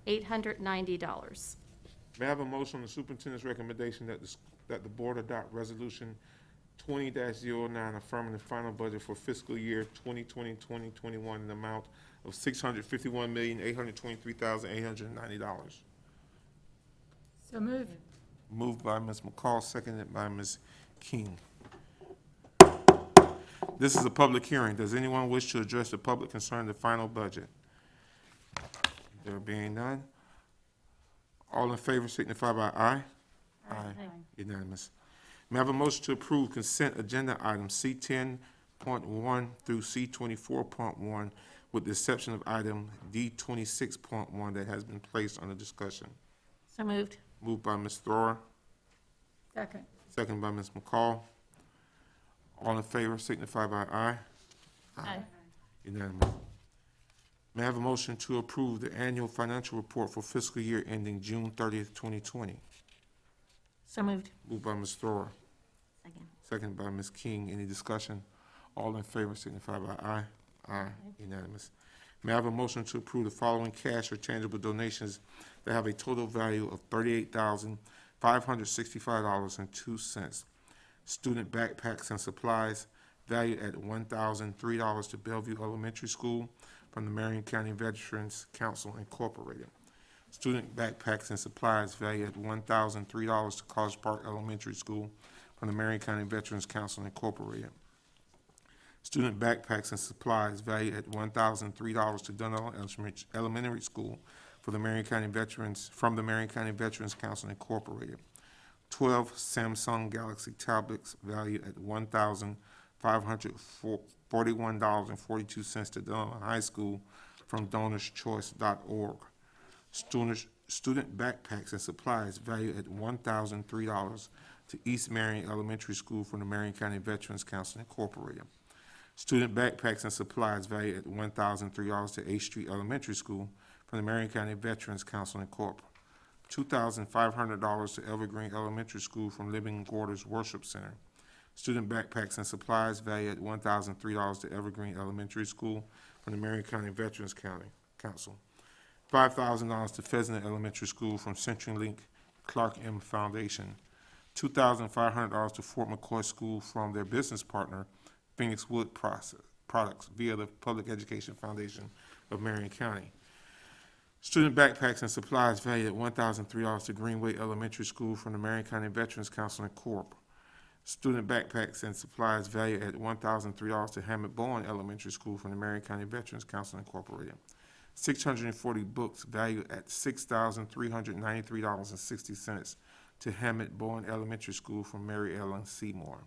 $651,823,890. May I have a motion on the superintendent's recommendation that the board adopt resolution 20-09 affirming the final budget for fiscal year 2020-2021 in the amount of $651,823,890. So move. Moved by Ms. McCall, seconded by Ms. King. This is a public hearing. Does anyone wish to address the public concerning the final budget? There being none, all in favor signify by aye. Aye. Unanimous. May I have a motion to approve consent agenda items C10.1 through C24.1 with the exception of item D26.1 that has been placed under discussion? So moved. Moved by Ms. Throer, Second. second by Ms. McCall. All in favor signify by aye. Aye. Unanimous. May I have a motion to approve the annual financial report for fiscal year ending June 30th, 2020? So moved. Moved by Ms. Throer, Second. second by Ms. King. Any discussion? All in favor signify by aye. Aye. Unanimous. May I have a motion to approve the following cash or tangible donations that have a total value of $38,565.02. Student backpacks and supplies valued at $1,003 to Bellevue Elementary School from the Marion County Veterans Council Incorporated. Student backpacks and supplies valued at $1,003 to College Park Elementary School from the Marion County Veterans Council Incorporated. Student backpacks and supplies valued at $1,003 to Dunn Elementary School for the Marion County Veterans, from the Marion County Veterans Council Incorporated. 12 Samsung Galaxy tablets valued at $1,541.42 to Dunn High School from DonorsChoice.org. Student student backpacks and supplies valued at $1,003 to East Marion Elementary School from the Marion County Veterans Council Incorporated. Student backpacks and supplies valued at $1,003 to H Street Elementary School from the Marion County Veterans Council Incorporated. $2,500 to Evergreen Elementary School from Living Waters Worship Center. Student backpacks and supplies valued at $1,003 to Evergreen Elementary School from the Marion County Veterans Council. $5,000 to Pheasant Elementary School from CenturyLink Clark M. Foundation. $2,500 to Fort McCoy School from their business partner, Phoenix Wood Products, via the Public Education Foundation of Marion County. Student backpacks and supplies valued at $1,003 to Greenway Elementary School from the Marion County Veterans Council and Corp. Student backpacks and supplies valued at $1,003 to Hammett Bowen Elementary School from the Marion County Veterans Council Incorporated. 640 books valued at $6,393.60 to Hammett Bowen Elementary School from Mary Ellen Seymour.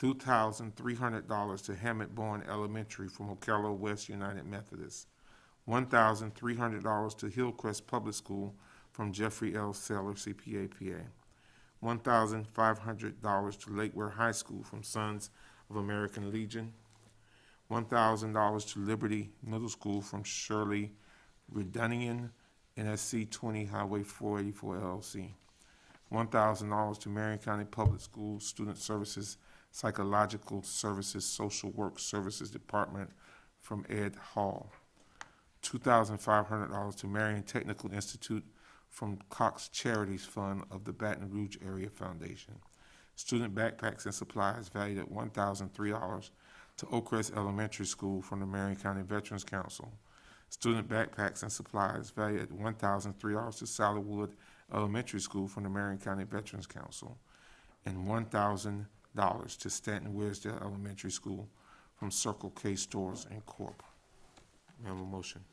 $2,300 to Hammett Bowen Elementary from Ocala West United Methodist. $1,300 to Hillcrest Public School from Jeffrey L. Seller, CPA, PA. $1,500 to Lake Ware High School from Sons of American Legion. $1,000 to Liberty Middle School from Shirley Redunian, NSC 20 Highway 484 LLC. $1,000 to Marion County Public Schools Student Services Psychological Services Social Work Services Department from Ed Hall. $2,500 to Marion Technical Institute from Cox Charities Fund of the Baton Rouge Area Foundation. Student backpacks and supplies valued at $1,003 to Oakcrest Elementary School from the Marion County Veterans Council. Student backpacks and supplies valued at $1,003 to Sallywood Elementary School from the Marion County Veterans Council. And $1,000 to Stanton Wearsdale Elementary School from Circle K Stores and Corp. May I have a motion?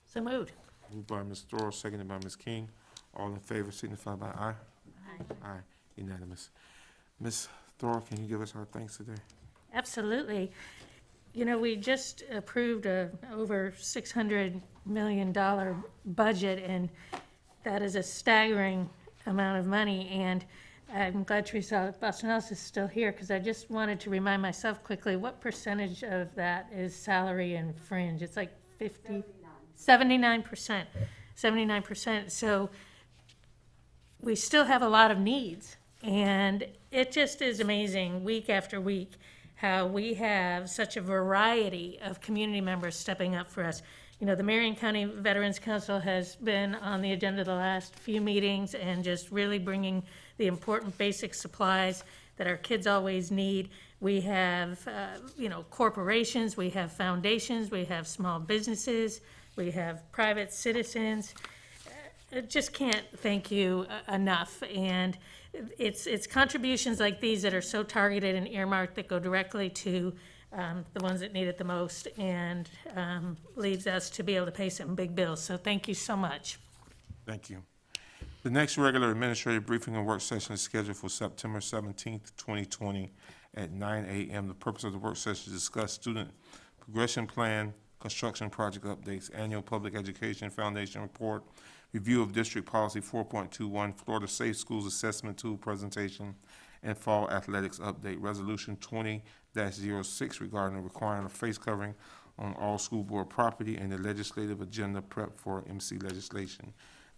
So moved. Moved by Ms. Thorold, seconded by Ms. King. All in favor signify by aye. Aye. Aye, unanimous. Ms. Thorold, can you give us our thanks today? Absolutely. You know, we just approved a over $600 million budget, and that is a staggering amount of money. And I'm glad Teresa Bastonelis is still here, because I just wanted to remind myself quickly, what percentage of that is salary and fringe? It's like 79%. 79%. So we still have a lot of needs. And it just is amazing, week after week, how we have such a variety of community members stepping up for us. You know, the Marion County Veterans Council has been on the agenda the last few meetings and just really bringing the important basic supplies that our kids always need. We have, corporations, we have foundations, we have small businesses, we have private citizens. I just can't thank you enough. And it's contributions like these that are so targeted and earmarked that go directly to the ones that need it the most, and leaves us to be able to pay some big bills. So thank you so much. Thank you. The next regular administrative briefing and work session is scheduled for September 17th, 2020 at 9 a.m. The purpose of the work session is to discuss student progression plan, construction project updates, annual public education foundation report, review of district policy 4.21, Florida Safe Schools Assessment Tool presentation, and fall athletics update. Resolution 20-06 regarding requiring a face covering on all school board property, and the legislative agenda prep for MC legislation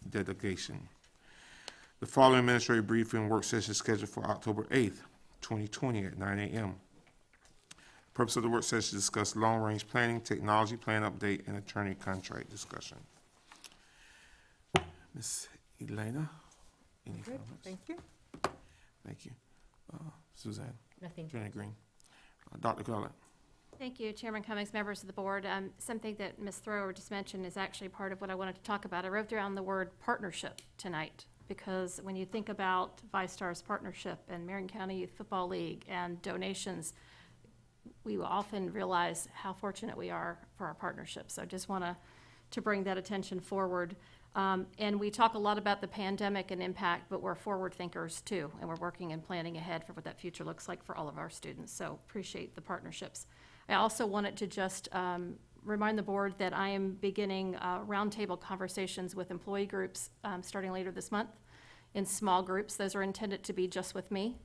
delegation. The following administrative briefing work session is scheduled for October 8th, 2020 at 9 a.m. Purpose of the work session is to discuss long-range planning, technology plan update, and attorney contract discussion. Ms. Elena, any Good, comments? thank you. Thank you. Suzanne? Nothing. Attorney Green? Dr. Gullett? Thank you, Chairman Cummings, members of the board. Something that Ms. Thrower just mentioned is actually part of what I wanted to talk about. I wrote down the word partnership tonight, because when you think about VyStar's partnership and Marion County Youth Football League and donations, we will often realize how fortunate we are for our partnerships. So I just want to bring that attention forward. And we talk a lot about the pandemic and impact, but we're forward thinkers too, and we're working and planning ahead for what that future looks like for all of our students. So appreciate the partnerships. I also wanted to just remind the board that I am beginning roundtable conversations with employee groups starting later this month in small groups. Those are intended to be just with me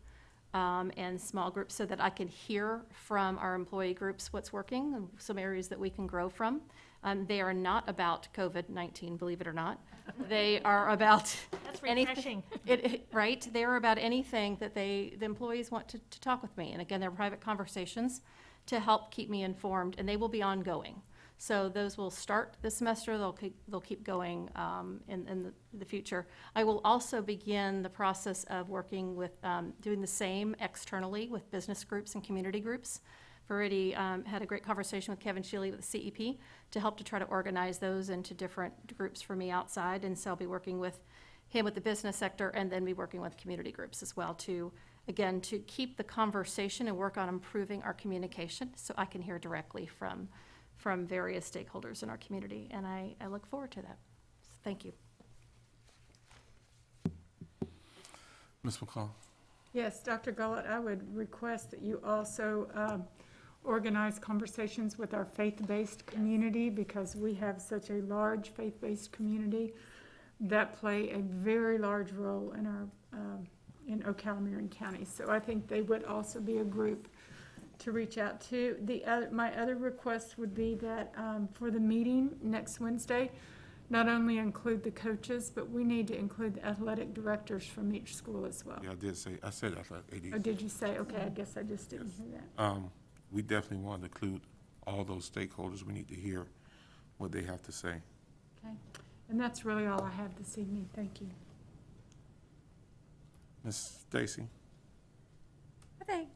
and small groups so that I can hear from our employee groups what's working and some areas that we can grow from. They are not about COVID-19, believe it or not. They are about That's anything. refreshing. Right? They are about anything that the employees want to talk with me. And again, they're private conversations to help keep me informed, and they will be ongoing. So those will start this semester. They'll keep going in the future. I will also begin the process of working with, doing the same externally with business groups and community groups. I've already had a great conversation with Kevin Shealy with the CEP to help to try to organize those into different groups for me outside. And so I'll be working with him with the business sector and then be working with community groups as well to, again, to keep the conversation and work on improving our communication so I can hear directly from various stakeholders in our community. And I look forward to that. Thank you. Ms. McCall? Yes, Dr. Gullett, I would request that you also organize conversations with our faith-based community, because we have such a large faith-based community that play a very large role in our, in Ocala, Marion County. So I think they would also be a group to reach out to. My other request would be that for the meeting next Wednesday, not only include the coaches, but we need to include the athletic directors from each school as well. Yeah, I said athletic Oh, ADs. did you say? Okay, I guess I just didn't hear that. We definitely want to include all those stakeholders. We need to hear what they have to say. Okay, and that's really all I have this evening. Thank you. Ms. Stacy? I think,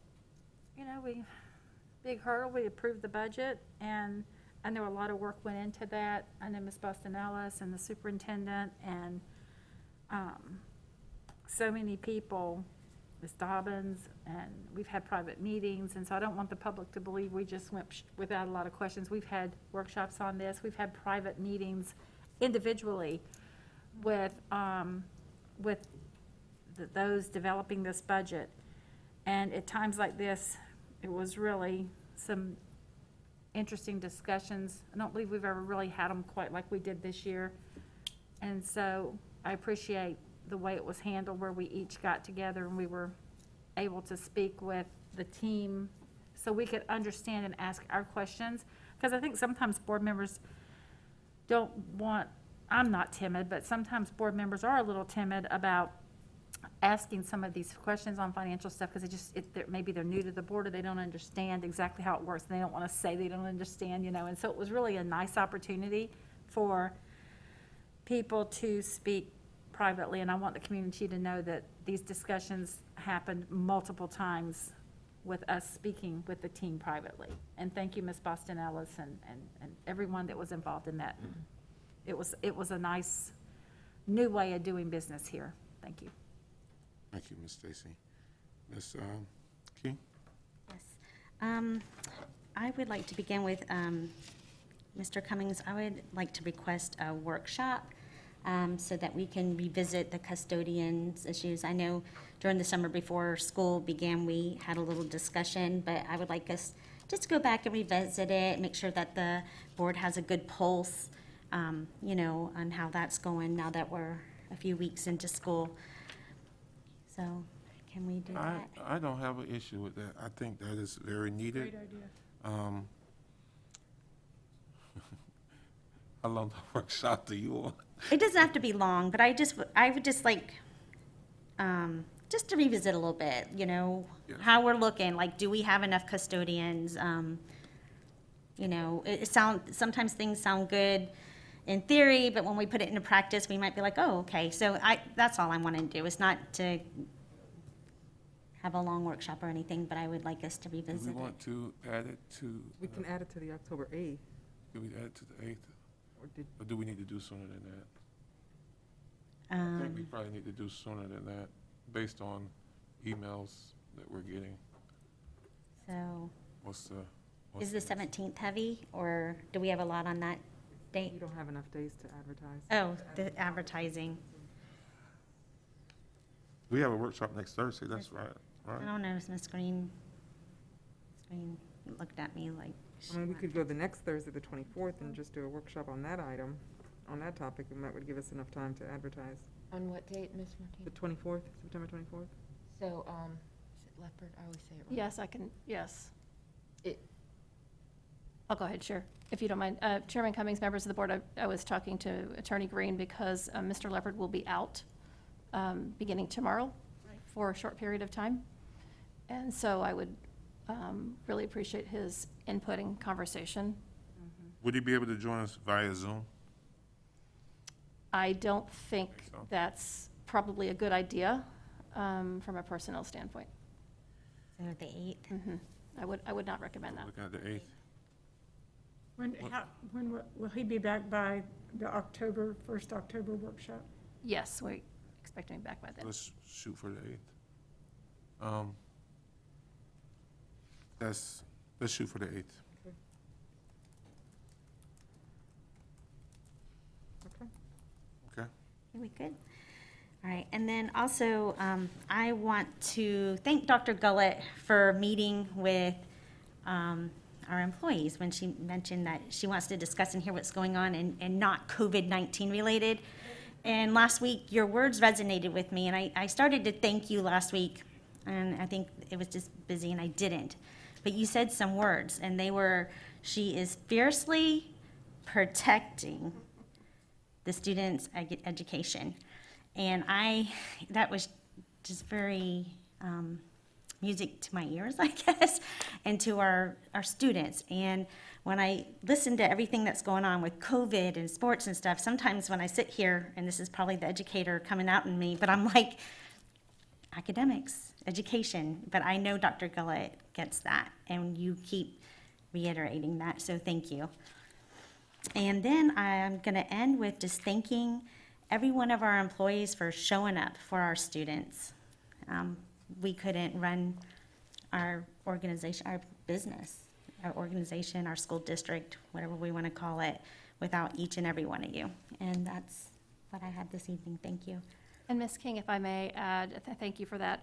big hurdle, we approved the budget, and I know a lot of work went into that. I know Ms. Boston Ellis and the superintendent, and so many people, Ms. Dobbins, and we've had private meetings, and so I don't want the public to believe we just went without a lot of questions. We've had workshops on this. We've had private meetings individually with those developing this budget. And at times like this, it was really some interesting discussions. I don't believe we've ever really had them quite like we did this year. And so I appreciate the way it was handled, where we each got together and we were able to speak with the team so we could understand and ask our questions. Because I think sometimes board members don't want, I'm not timid, but sometimes board members are a little timid about asking some of these questions on financial stuff, because maybe they're new to the board or they don't understand exactly how it works, and they don't want to say they don't understand, and so it was really a nice opportunity for people to speak privately, and I want the community to know that these discussions happened multiple times with us speaking with the team privately. And thank you, Ms. Boston Ellis, and everyone that was involved in that. It was a nice new way of doing business here. Thank you. Thank you, Ms. Stacy. Ms. Key? Yes. I would like to begin with, Mr. Cummings, I would like to request a workshop so that we can revisit the custodians issues. I know during the summer before school began, we had a little discussion, but I would like us just to go back and revisit it, make sure that the board has a good pulse, on how that's going now that we're a few weeks into school. So can we do that? I don't have an issue with that. I think that is very needed. Great idea. How long the workshop do you want? It doesn't have to be long, but I would just like, just to revisit a little bit, Yes. how we're looking, like, do we have enough custodians? Sometimes things sound good in theory, but when we put it into practice, we might be like, oh, okay. So that's all I want to do. It's not to have a long workshop or anything, but I would like us to Do revisit we it. want to add it to? We can add it to the October 8th. Do we add it to the 8th? Or do we need to do sooner than that? I think we probably need to do sooner than that, based on emails that we're getting. So What's is the 17th heavy, or do we have a lot on that date? You don't have enough days to advertise. Oh, the advertising. We have a workshop next Thursday, that's right, I right? don't know, Ms. Green looked at me like, I mean, we could go the next Thursday, the 24th, and just do a workshop on that item, on that topic, and that would give us enough time to advertise. On what date, Ms. The Martinez? 24th, September 24th? So, is it Leopard? I always say it wrong. Yes, I can, yes. It- I'll go ahead, sure, if you don't mind. Chairman Cummings, members of the board, I was talking to Attorney Green because Mr. Leopard will be out beginning tomorrow for a short period of time. And so I would really appreciate his input and conversation. Would he be able to join us via Zoom? I don't think so. that's probably a good idea from a personnel standpoint. So the 8th. I would not recommend that. Looking at the 8th. When will he be back by the first October workshop? Yes, we expect him back by then. Let's shoot for the 8th. Let's shoot for the 8th. Okay. Okay? We good? All right, and then also, I want to thank Dr. Gullett for meeting with our employees when she mentioned that she wants to discuss and hear what's going on and not COVID-19 related. And last week, your words resonated with me, and I started to thank you last week, and I think it was just busy and I didn't. But you said some words, and they were, she is fiercely protecting the students' education. And that was just very music to my ears, I guess, and to our students. And when I listen to everything that's going on with COVID and sports and stuff, sometimes when I sit here, and this is probably the educator coming out in me, but I'm like, academics, education. But I know Dr. Gullett gets that, and you keep reiterating that, so thank you. And then I'm going to end with just thanking every one of our employees for showing up for our students. We couldn't run our organization, our business, our organization, our school district, whatever we want to call it, without each and every one of you. And that's what I had this evening. Thank you. And Ms. King, if I may add, thank you for that.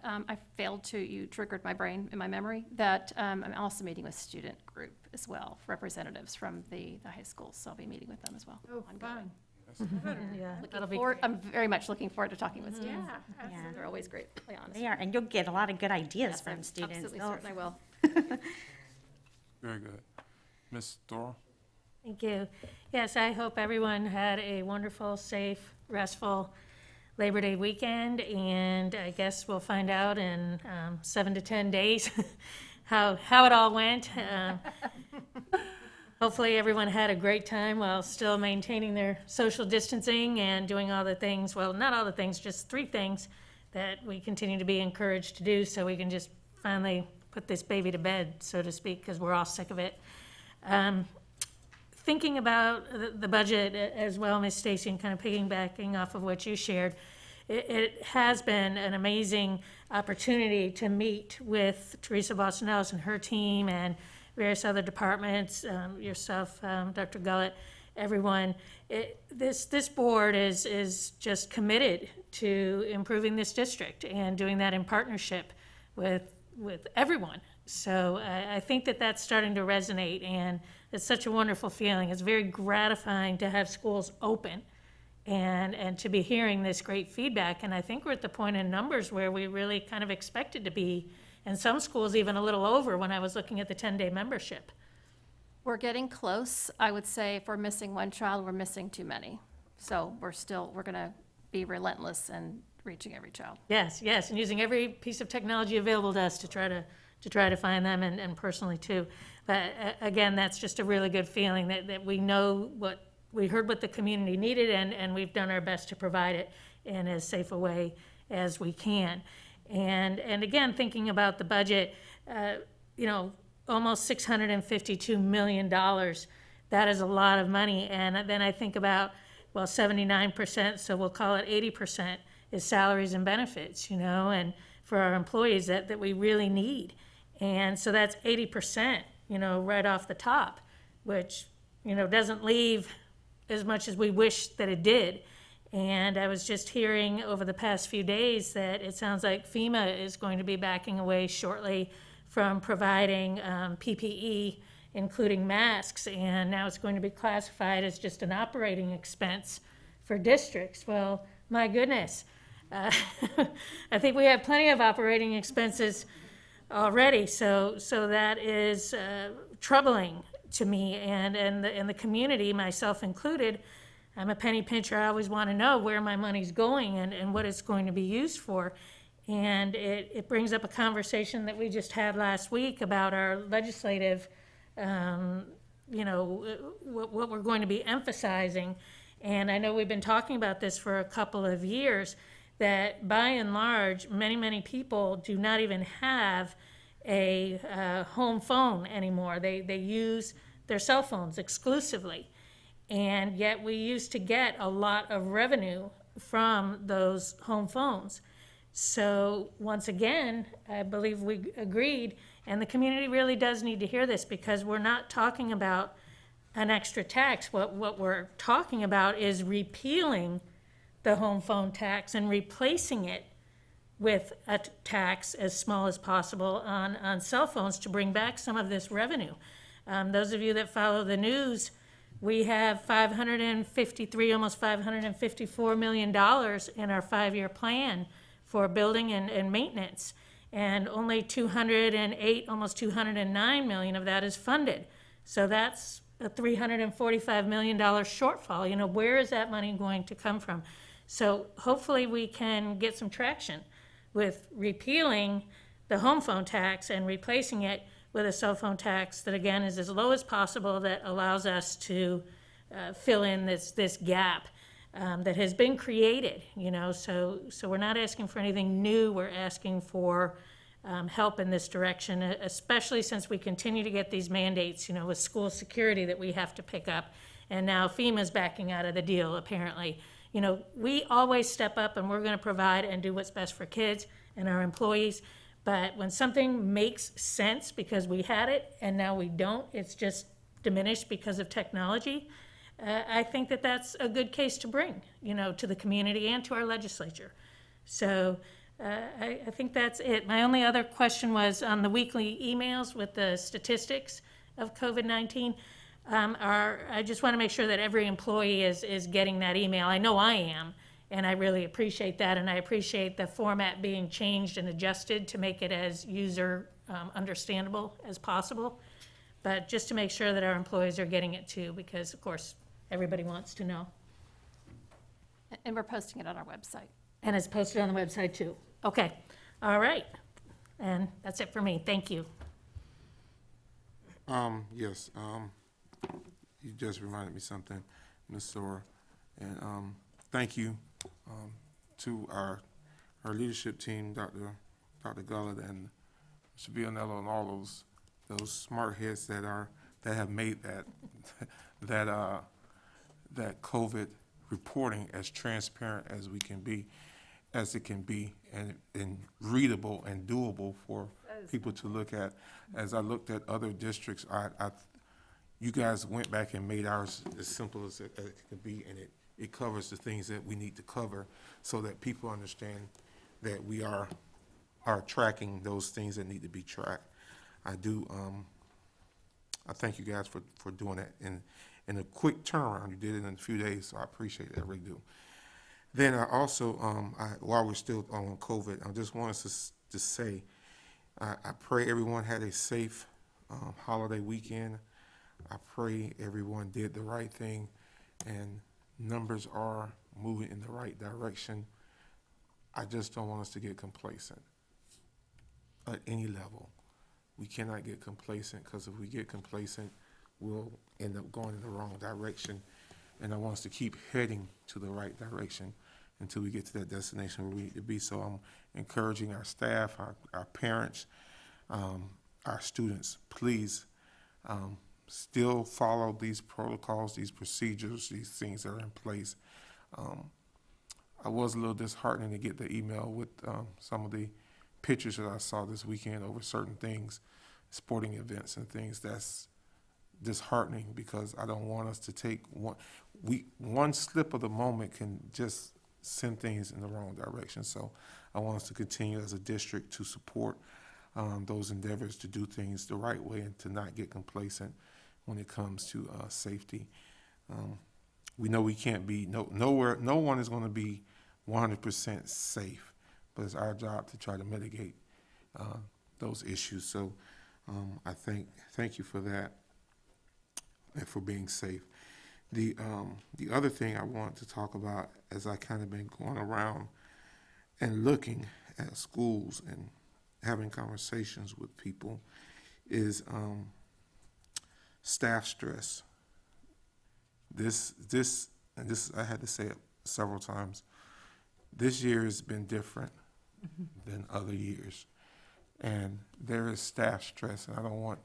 You triggered my brain and my memory, that I'm also meeting with student group as well, representatives from the high schools, so I'll be meeting with them as well. Oh, ongoing. fun. Yeah, that'll Looking be forward, great. I'm very much looking forward to talking with students. Yeah. Yeah. They're always great, to be honest. They are, and you'll get a lot of good ideas Yes, from I'm students. absolutely They'll- certain I will. Very good. Ms. Thor? Thank you. Yes, I hope everyone had a wonderful, safe, restful Labor Day weekend, and I guess we'll find out in 7 to 10 days how it all went. Hopefully, everyone had a great time while still maintaining their social distancing and doing all the things, well, not all the things, just 3 things that we continue to be encouraged to do so we can just finally put this baby to bed, so to speak, because we're all sick of it. Thinking about the budget as well, Ms. Stacy, and kind of piggybacking off of what you shared, it has been an amazing opportunity to meet with Teresa Boston Ellis and her team and various other departments, yourself, Dr. Gullett, everyone. This board is just committed to improving this district and doing that in partnership with everyone. So I think that that's starting to resonate, and it's such a wonderful feeling. It's very gratifying to have schools open and to be hearing this great feedback. And I think we're at the point in numbers where we really kind of expected to be, and some schools even a little over when I was looking at the 10-day membership. We're getting close. I would say if we're missing one child, we're missing too many. So we're going to be relentless in reaching every child. Yes, and using every piece of technology available to us to try to find them, and personally too. But again, that's just a really good feeling that we know we heard what the community needed, and we've done our best to provide it in as safe a way as we can. And again, thinking about the budget, almost $652 million, that is a lot of money. And then I think about, 79%, so we'll call it 80%, is salaries and benefits, and for our employees that we really need. And so that's 80%, right off the top, which, doesn't leave as much as we wish that it did. And I was just hearing over the past few days that it sounds like FEMA is going to be backing away shortly from providing PPE including masks, and now it's going to be classified as just an operating expense for districts. Well, my goodness. I think we have plenty of operating expenses already, so that is troubling to me and the community, myself included. I'm a penny pincher. I always want to know where my money's going and what it's going to be used for. And it brings up a conversation that we just had last week about our legislative, what we're going to be emphasizing. And I know we've been talking about this for a couple of years, that by and large, many people do not even have a home phone anymore. They use their cell phones exclusively. And yet we used to get a lot of revenue from those home phones. So once again, I believe we agreed, and the community really does need to hear this, because we're not talking about an extra tax. What we're talking about is repealing the home phone tax and replacing it with a tax as small as possible on cell phones to bring back some of this revenue. Those of you that follow the news, we have almost $554 million in our 5-year plan for building and maintenance, and only 208, almost 209 million of that is funded. So that's a $345 million shortfall. Where is that money going to come from? So hopefully we can get some traction with repealing the home phone tax and replacing it with a cell phone tax that, again, is as low as possible, that allows us to fill in this gap that has been created. So we're not asking for anything new. We're asking for help in this direction, especially since we continue to get these mandates, with school security that we have to pick up. And now FEMA's backing out of the deal, apparently. We always step up, and we're going to provide and do what's best for kids and our employees. But when something makes sense because we had it and now we don't, it's just diminished because of technology, I think that that's a good case to bring, to the community and to our legislature. So I think that's it. My only other question was on the weekly emails with the statistics of COVID-19. I just want to make sure that every employee is getting that email. I know I am, and I really appreciate that, and I appreciate the format being changed and adjusted to make it as user understandable as possible. But just to make sure that our employees are getting it too, because of course everybody wants to know. And we're posting it on our website. And it's posted on the website too. Okay, all right. And that's it for me. Thank you. Yes, you just reminded me something, Ms. Sora, and thank you to our leadership team, Dr. Gullett and Mr. Villanello, and all those smart heads that have made that COVID reporting as transparent as it can be, and readable and doable for people to look at. As I looked at other districts, you guys went back and made ours as simple as it could be, and it covers the things that we need to cover so that people understand that we are tracking those things that need to be tracked. I thank you guys for doing that in a quick turnaround. You did it in a few days, so I appreciate it. I really do. Then I also, while we're still on COVID, I just wanted to say, I pray everyone had a safe holiday weekend. I pray everyone did the right thing, and numbers are moving in the right direction. I just don't want us to get complacent at any level. We cannot get complacent, because if we get complacent, we'll end up going in the wrong direction. And I want us to keep heading to the right direction until we get to that destination where we need to be. So I'm encouraging our staff, our parents, our students, please still follow these protocols, these procedures, these things that are in place. I was a little disheartened to get the email with some of the pictures that I saw this weekend over certain things, sporting events and things. That's disheartening, because I don't want us to take one slip of the moment can just send things in the wrong direction. So I want us to continue as a district to support those endeavors to do things the right way and to not get complacent when it comes to safety. We know we can't be nowhere. No one is going to be 100% safe, but it's our job to try to mitigate those issues. So I thank you for that and for being safe. The other thing I want to talk about, as I kind of been going around and looking at schools and having conversations with people, is staff stress. This I had to say it several times. This year has been different than other years, and there is staff stress, and I don't want.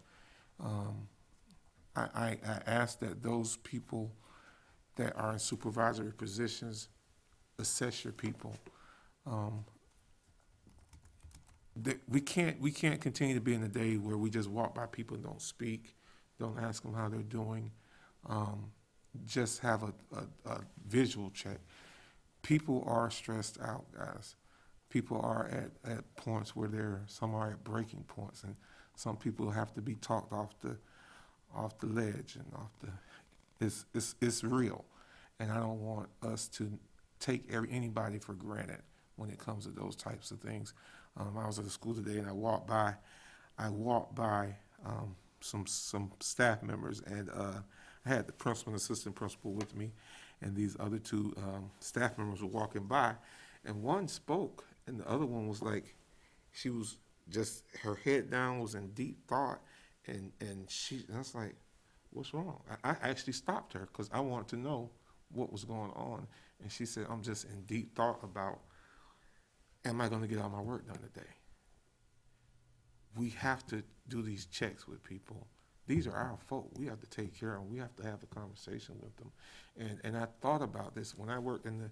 I ask that those people that are in supervisory positions assess your people. We can't continue to be in a day where we just walk by people and don't speak, don't ask them how they're doing, just have a visual check. People are stressed out, guys. People are at points where some are at breaking points, and some people have to be talked off the ledge and it's real, and I don't want us to take anybody for granted when it comes to those types of things. I was at the school today and I walked by some staff members, and I had the principal and assistant principal with me, and these other two staff members were walking by, and one spoke and the other one was like, she was just, her head down, was in deep thought, and I was like, what's wrong? I actually stopped her because I wanted to know what was going on, and she said, I'm just in deep thought about, am I going to get all my work done today? We have to do these checks with people. These are our folk. We have to take care of them. We have to have a conversation with them. And I thought about this when I worked in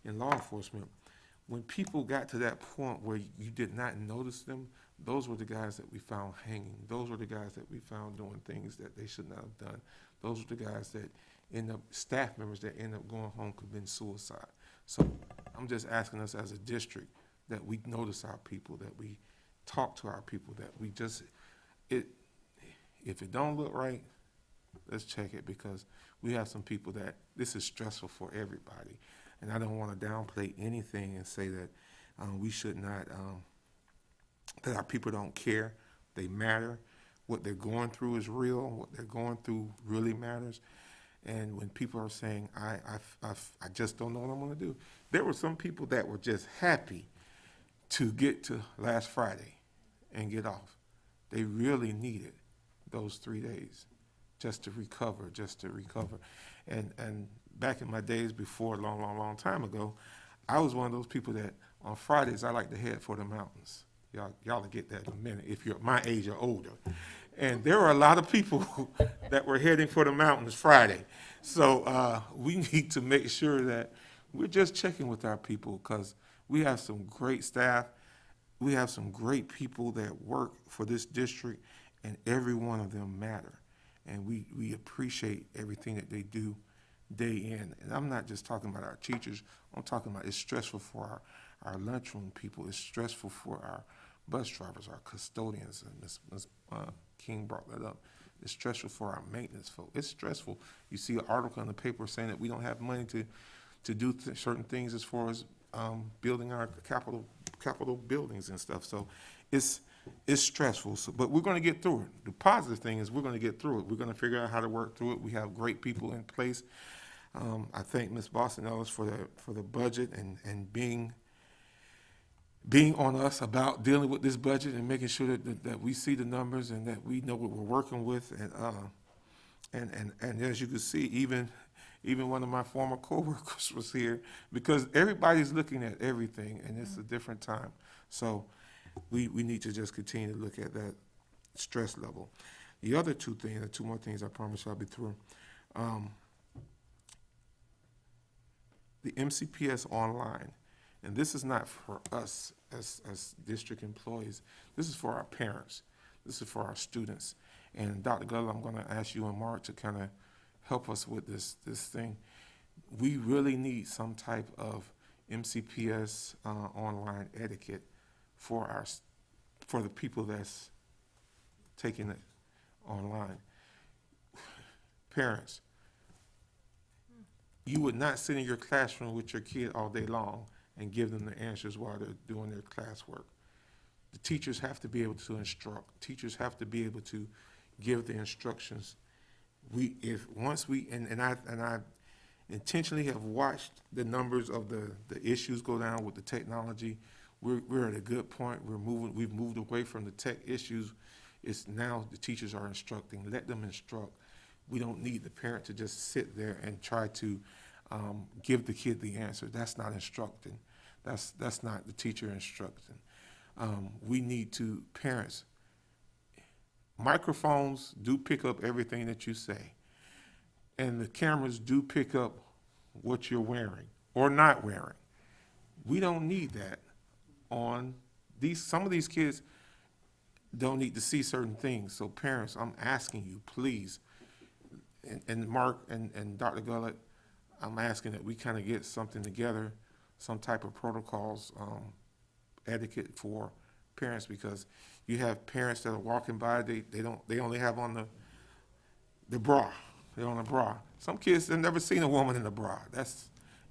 law enforcement. When people got to that point where you did not notice them, those were the guys that we found hanging. Those were the guys that we found doing things that they should not have done. Those were the guys that staff members that end up going home committing suicide. So I'm just asking us as a district that we notice our people, that we talk to our people, that we just, if it don't look right, let's check it, because we have some people that this is stressful for everybody. And I don't want to downplay anything and say that we should not, that our people don't care. They matter. What they're going through is real. What they're going through really matters. And when people are saying, I just don't know what I'm going to do. There were some people that were just happy to get to last Friday and get off. They really needed those 3 days just to recover. And back in my days before, a long time ago, I was one of those people that on Fridays I like to head for the mountains. Y'all will get that in a minute if you're my age or older. And there were a lot of people that were heading for the mountains Friday. So we need to make sure that we're just checking with our people, because we have some great staff. We have some great people that work for this district, and every one of them matter. And we appreciate everything that they do day in. And I'm not just talking about our teachers. I'm talking about it's stressful for our lunchroom people. It's stressful for our bus drivers, our custodians, and Ms. King brought that up. It's stressful for our maintenance folk. It's stressful. You see an article in the paper saying that we don't have money to do certain things as far as building our capital buildings and stuff. So it's stressful, but we're going to get through it. The positive thing is we're going to get through it. We're going to figure out how to work through it. We have great people in place. I thank Ms. Boston Ellis for the budget and being on us about dealing with this budget and making sure that we see the numbers and that we know what we're working with. And as you can see, even one of my former coworkers was here, because everybody's looking at everything, and it's a different time. So we need to just continue to look at that stress level. The other two more things, I promise I'll be through. The MCPS online, and this is not for us as district employees. This is for our parents. This is for our students. And Dr. Gullah, I'm going to ask you and Mark to kind of help us with this thing. We really need some type of MCPS online etiquette for for the people that's taking it online. Parents, you would not sit in your classroom with your kid all day long and give them the answers while they're doing their classwork. The teachers have to be able to instruct. Teachers have to be able to give the instructions. I intentionally have watched the numbers of the issues go down with the technology. We're at a good point. We've moved away from the tech issues. It's now the teachers are instructing. Let them instruct. We don't need the parent to just sit there and try to give the kid the answer. That's not instructing. That's not the teacher instructing. We need to, parents, microphones do pick up everything that you say. And the cameras do pick up what you're wearing or not wearing. We don't need that on these. Some of these kids don't need to see certain things. So parents, I'm asking you, please, and Mark and Dr. Gullett, I'm asking that we kind of get something together, some type of protocols, etiquette for parents, because you have parents that are walking by, they only have on the bra. They're on a bra. Some kids have never seen a woman in a bra. And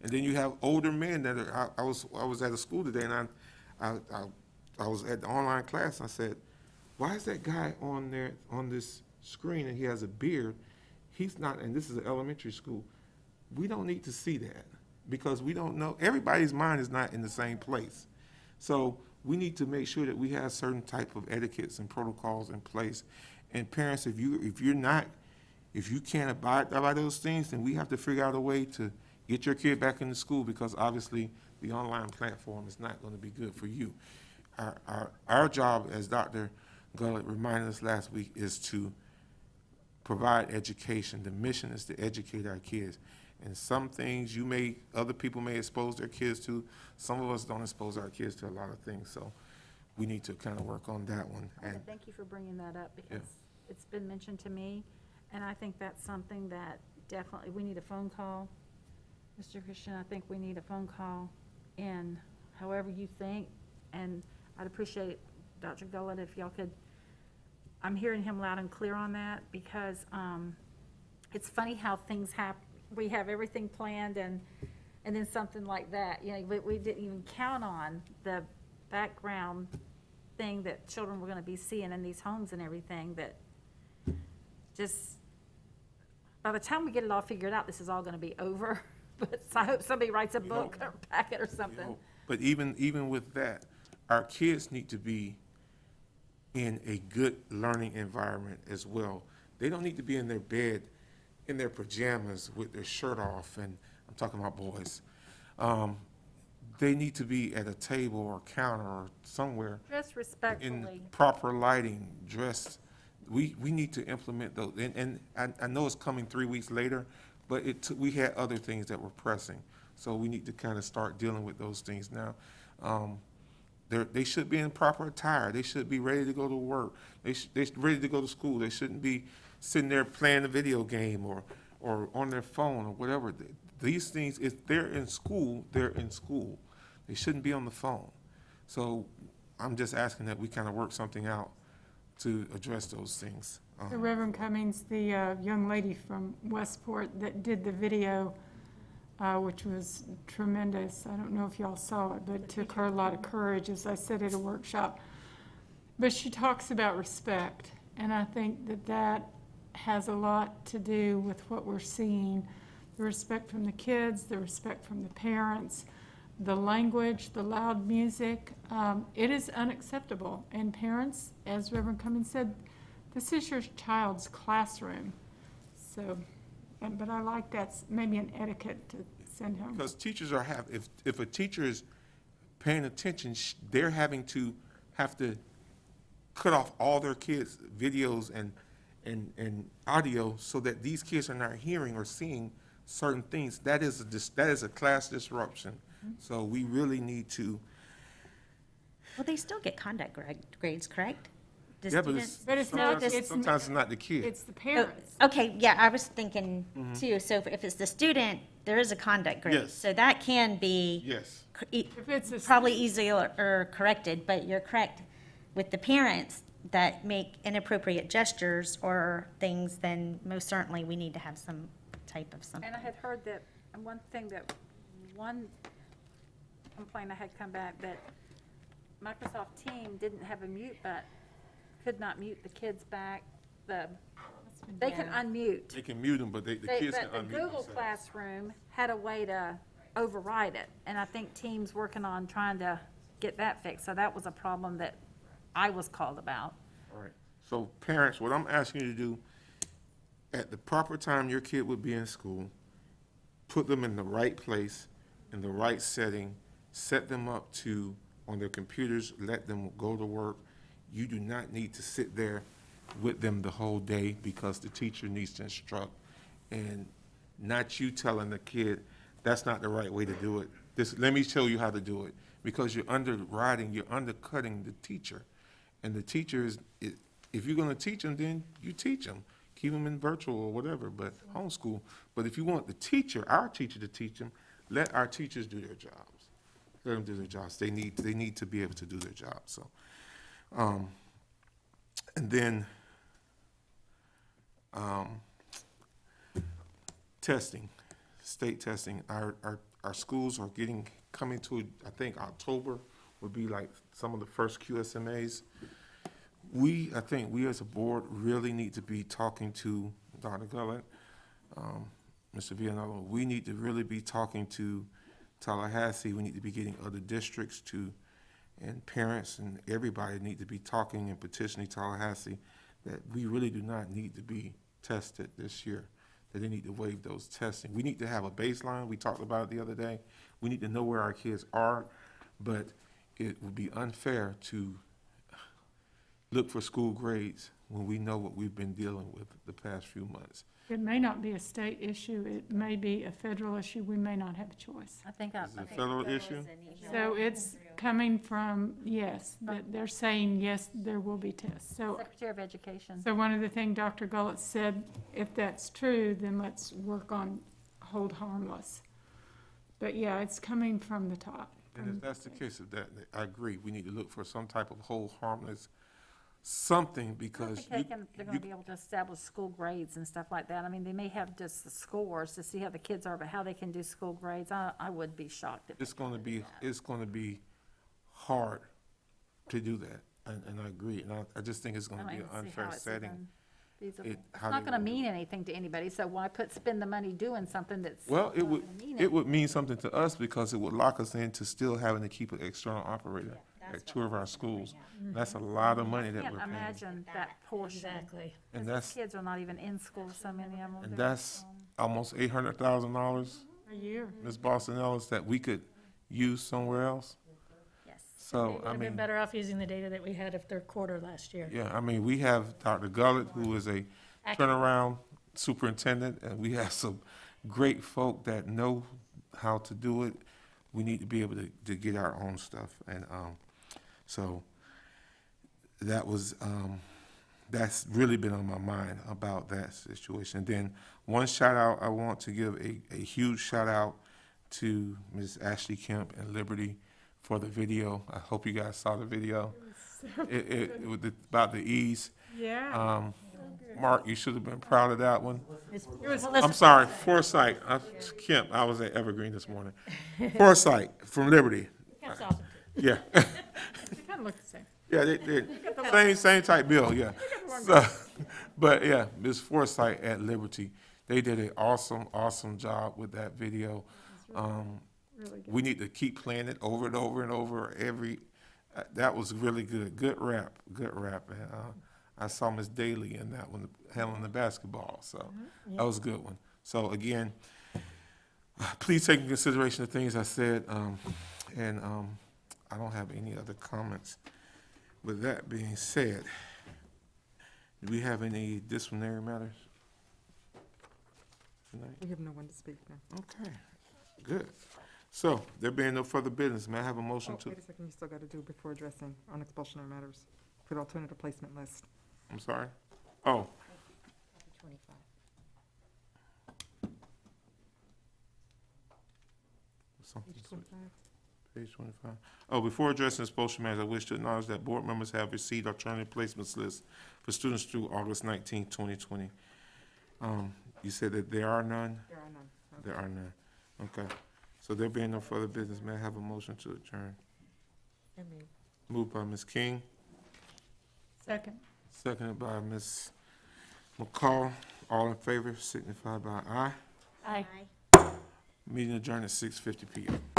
then you have older men that are. I was at a school today, and I was at the online class. And I said, "Why is that guy on there on this screen and he has a beard? He's not." And this is an elementary school. We don't need to see that because we don't know. Everybody's mind is not in the same place, so we need to make sure that we have certain type of etiquettes and protocols in place. And parents, if you can't abide by those things, then we have to figure out a way to get your kid back into school, because obviously the online platform is not going to be good for you. Our job, as Dr. Gullett reminded us last week, is to provide education. The mission is to educate our kids. And some things other people may expose their kids to. Some of us don't expose our kids to a lot of things. So we need to kind of work on that one. And Thank you for bringing that up, because it's been mentioned to me, and I think that's something that definitely, we need a phone call. Mr. Christian, I think we need a phone call, and however you think, and I'd appreciate, Dr. Gullett, if y'all could, I'm hearing him loud and clear on that, because it's funny how things happen. We have everything planned, and then something like that, we didn't even count on the background thing that children were gonna be seeing in these homes and everything, that just, by the time we get it all figured out, this is all gonna be over. But I hope somebody writes a book or packet or something. But even with that, our kids need to be in a good learning environment as well. They don't need to be in their bed, in their pajamas with their shirt off, and I'm talking about boys. They need to be at a table or counter or somewhere Dress respectfully. in proper lighting, dressed. We need to implement those. And I know it's coming 3 weeks later, but we had other things that were pressing. So we need to kind of start dealing with those things now. They should be in proper attire. They should be ready to go to work. They're ready to go to school. They shouldn't be sitting there playing a video game or on their phone or whatever. These things, if they're in school, they're in school. They shouldn't be on the phone. So I'm just asking that we kind of work something out to address those things. The Reverend Cummings, the young lady from Westport that did the video, which was tremendous. I don't know if y'all saw it, but it took her a lot of courage, as I said at a workshop. But she talks about respect, and I think that has a lot to do with what we're seeing. The respect from the kids, the respect from the parents, the language, the loud music. It is unacceptable. And parents, as Reverend Cummings said, this is your child's classroom. So, but I like that's maybe an etiquette to send home. Because teachers if a teacher is paying attention, they're have to cut off all their kids' videos and audio so that these kids are not hearing or seeing certain things. That is a class disruption. So we really need to. Well, they still get conduct grades, correct? The Yeah, students- But it's not, sometimes it's not the kid. it's the parents. Okay, yeah, I was thinking too, so if it's the student, there is a conduct grade. Yes. So that can be Yes. If it's a probably easily or corrected, but you're correct. with the parents that make inappropriate gestures or things, then most certainly we need to have some type of something. And I had heard that, and one complaint I had come back, that Microsoft Team didn't have a mute button, could not mute the kids back, they can unmute. They can mute them, but the kids can But unmute the Google themselves. Classroom had a way to override it, and I think Team's working on trying to get that fixed, so that was a problem that I was called about. All right. So parents, what I'm asking you to do, at the proper time your kid would be in school, put them in the right place, in the right setting, set them up to, on their computers, let them go to work. You do not need to sit there with them the whole day because the teacher needs to instruct. And not you telling the kid, that's not the right way to do it. Let me show you how to do it. Because you're undercutting the teacher. And the teacher if you're gonna teach them, then you teach them. Keep them in virtual or whatever, but homeschool. But if you want the teacher, our teacher to teach them, let our teachers do their jobs. Let them do their jobs. They need to be able to do their jobs, so. And then, testing, state testing. Our schools are coming to, I think October would be like some of the first QSMAs. I think we as a board really need to be talking to Dr. Gullett, Mr. Villanello. We need to really be talking to Tallahassee. We need to be getting other districts and parents and everybody need to be talking and petitioning Tallahassee that we really do not need to be tested this year, that they need to waive those testing. We need to have a baseline. We talked about it the other day. We need to know where our kids are, but it would be unfair to look for school grades when we know what we've been dealing with the past few months. It may not be a state issue, it may be a federal issue, we may not have a choice. I think Is it a federal issue? So it's coming from, yes, that they're saying, yes, there will be tests. So Secretary of Education. So one of the things Dr. Gullett said, if that's true, then let's work on hold harmless. But yeah, it's coming from the top. And if that's the case, I agree. We need to look for some type of hold harmless something because They're gonna be able to establish school grades and stuff like that. I mean, they may have just the scores to see how the kids are, but how they can do school grades, I would be shocked if. it's gonna be hard to do that. And I agree. And I just think it's gonna be an unfair setting. It's how not they gonna would do mean anything to anybody, so why spend the money doing something that's Well, not it would, gonna mean it would mean something to us because it would lock us into still having to keep an external operator at two of our schools. That's a lot of money that Can't we're paying. imagine that portion. Exactly. And Because that's, the kids are not even in school, so many of them. and that's almost $800,000, A year. Ms. Boston Ellis, that we could use somewhere else. Yes. So, Would I have been mean, better off using the data that we had of third quarter last year. yeah, I mean, we have Dr. Gullett, who is a turnaround superintendent, and we have some great folk that know how to do it. We need to be able to get our own stuff, and so that was that's really been on my mind about that situation. Then one shout out, I want to give a huge shout out to Ms. Ashley Kemp and Liberty for the video. I hope you guys saw the video. It was about the ease. Yeah. Mark, you should have been proud of that one. Well, I'm sorry, Foresight. Kemp, I was at Evergreen this morning. Foresight from Liberty. That's awesome. Yeah. They kind of look the same. Yeah, they same type bill, yeah. So, but yeah, Ms. Foresight at Liberty, they did an awesome job with that video. Really good. We need to keep playing it over and over and over that was really good. Good rap. And I saw Ms. Daly in that one, handling the basketball, so that was a good one. So again, please take into consideration the things I said, and I don't have any other comments. With that being said, do we have any disciplinary matters tonight? We have no one to speak now. Okay, good. So, there being no further business, may I have a motion Oh, to, wait a second, you still got to do before addressing on expulsionary matters for the alternative placement list. I'm sorry? Oh, something. Page 25. Page 25. Oh, before addressing expulsion matters, I wish to acknowledge that board members have received alternative placements lists for students through August 19, 2020. You said that there are none? There are none. There are none. Okay. So there being no further business, may I have a motion to adjourn? Moved by Ms. King, Second. seconded by Ms. McCall. All in favor signify by aye. Aye. Meeting adjourned at 6:50 PM.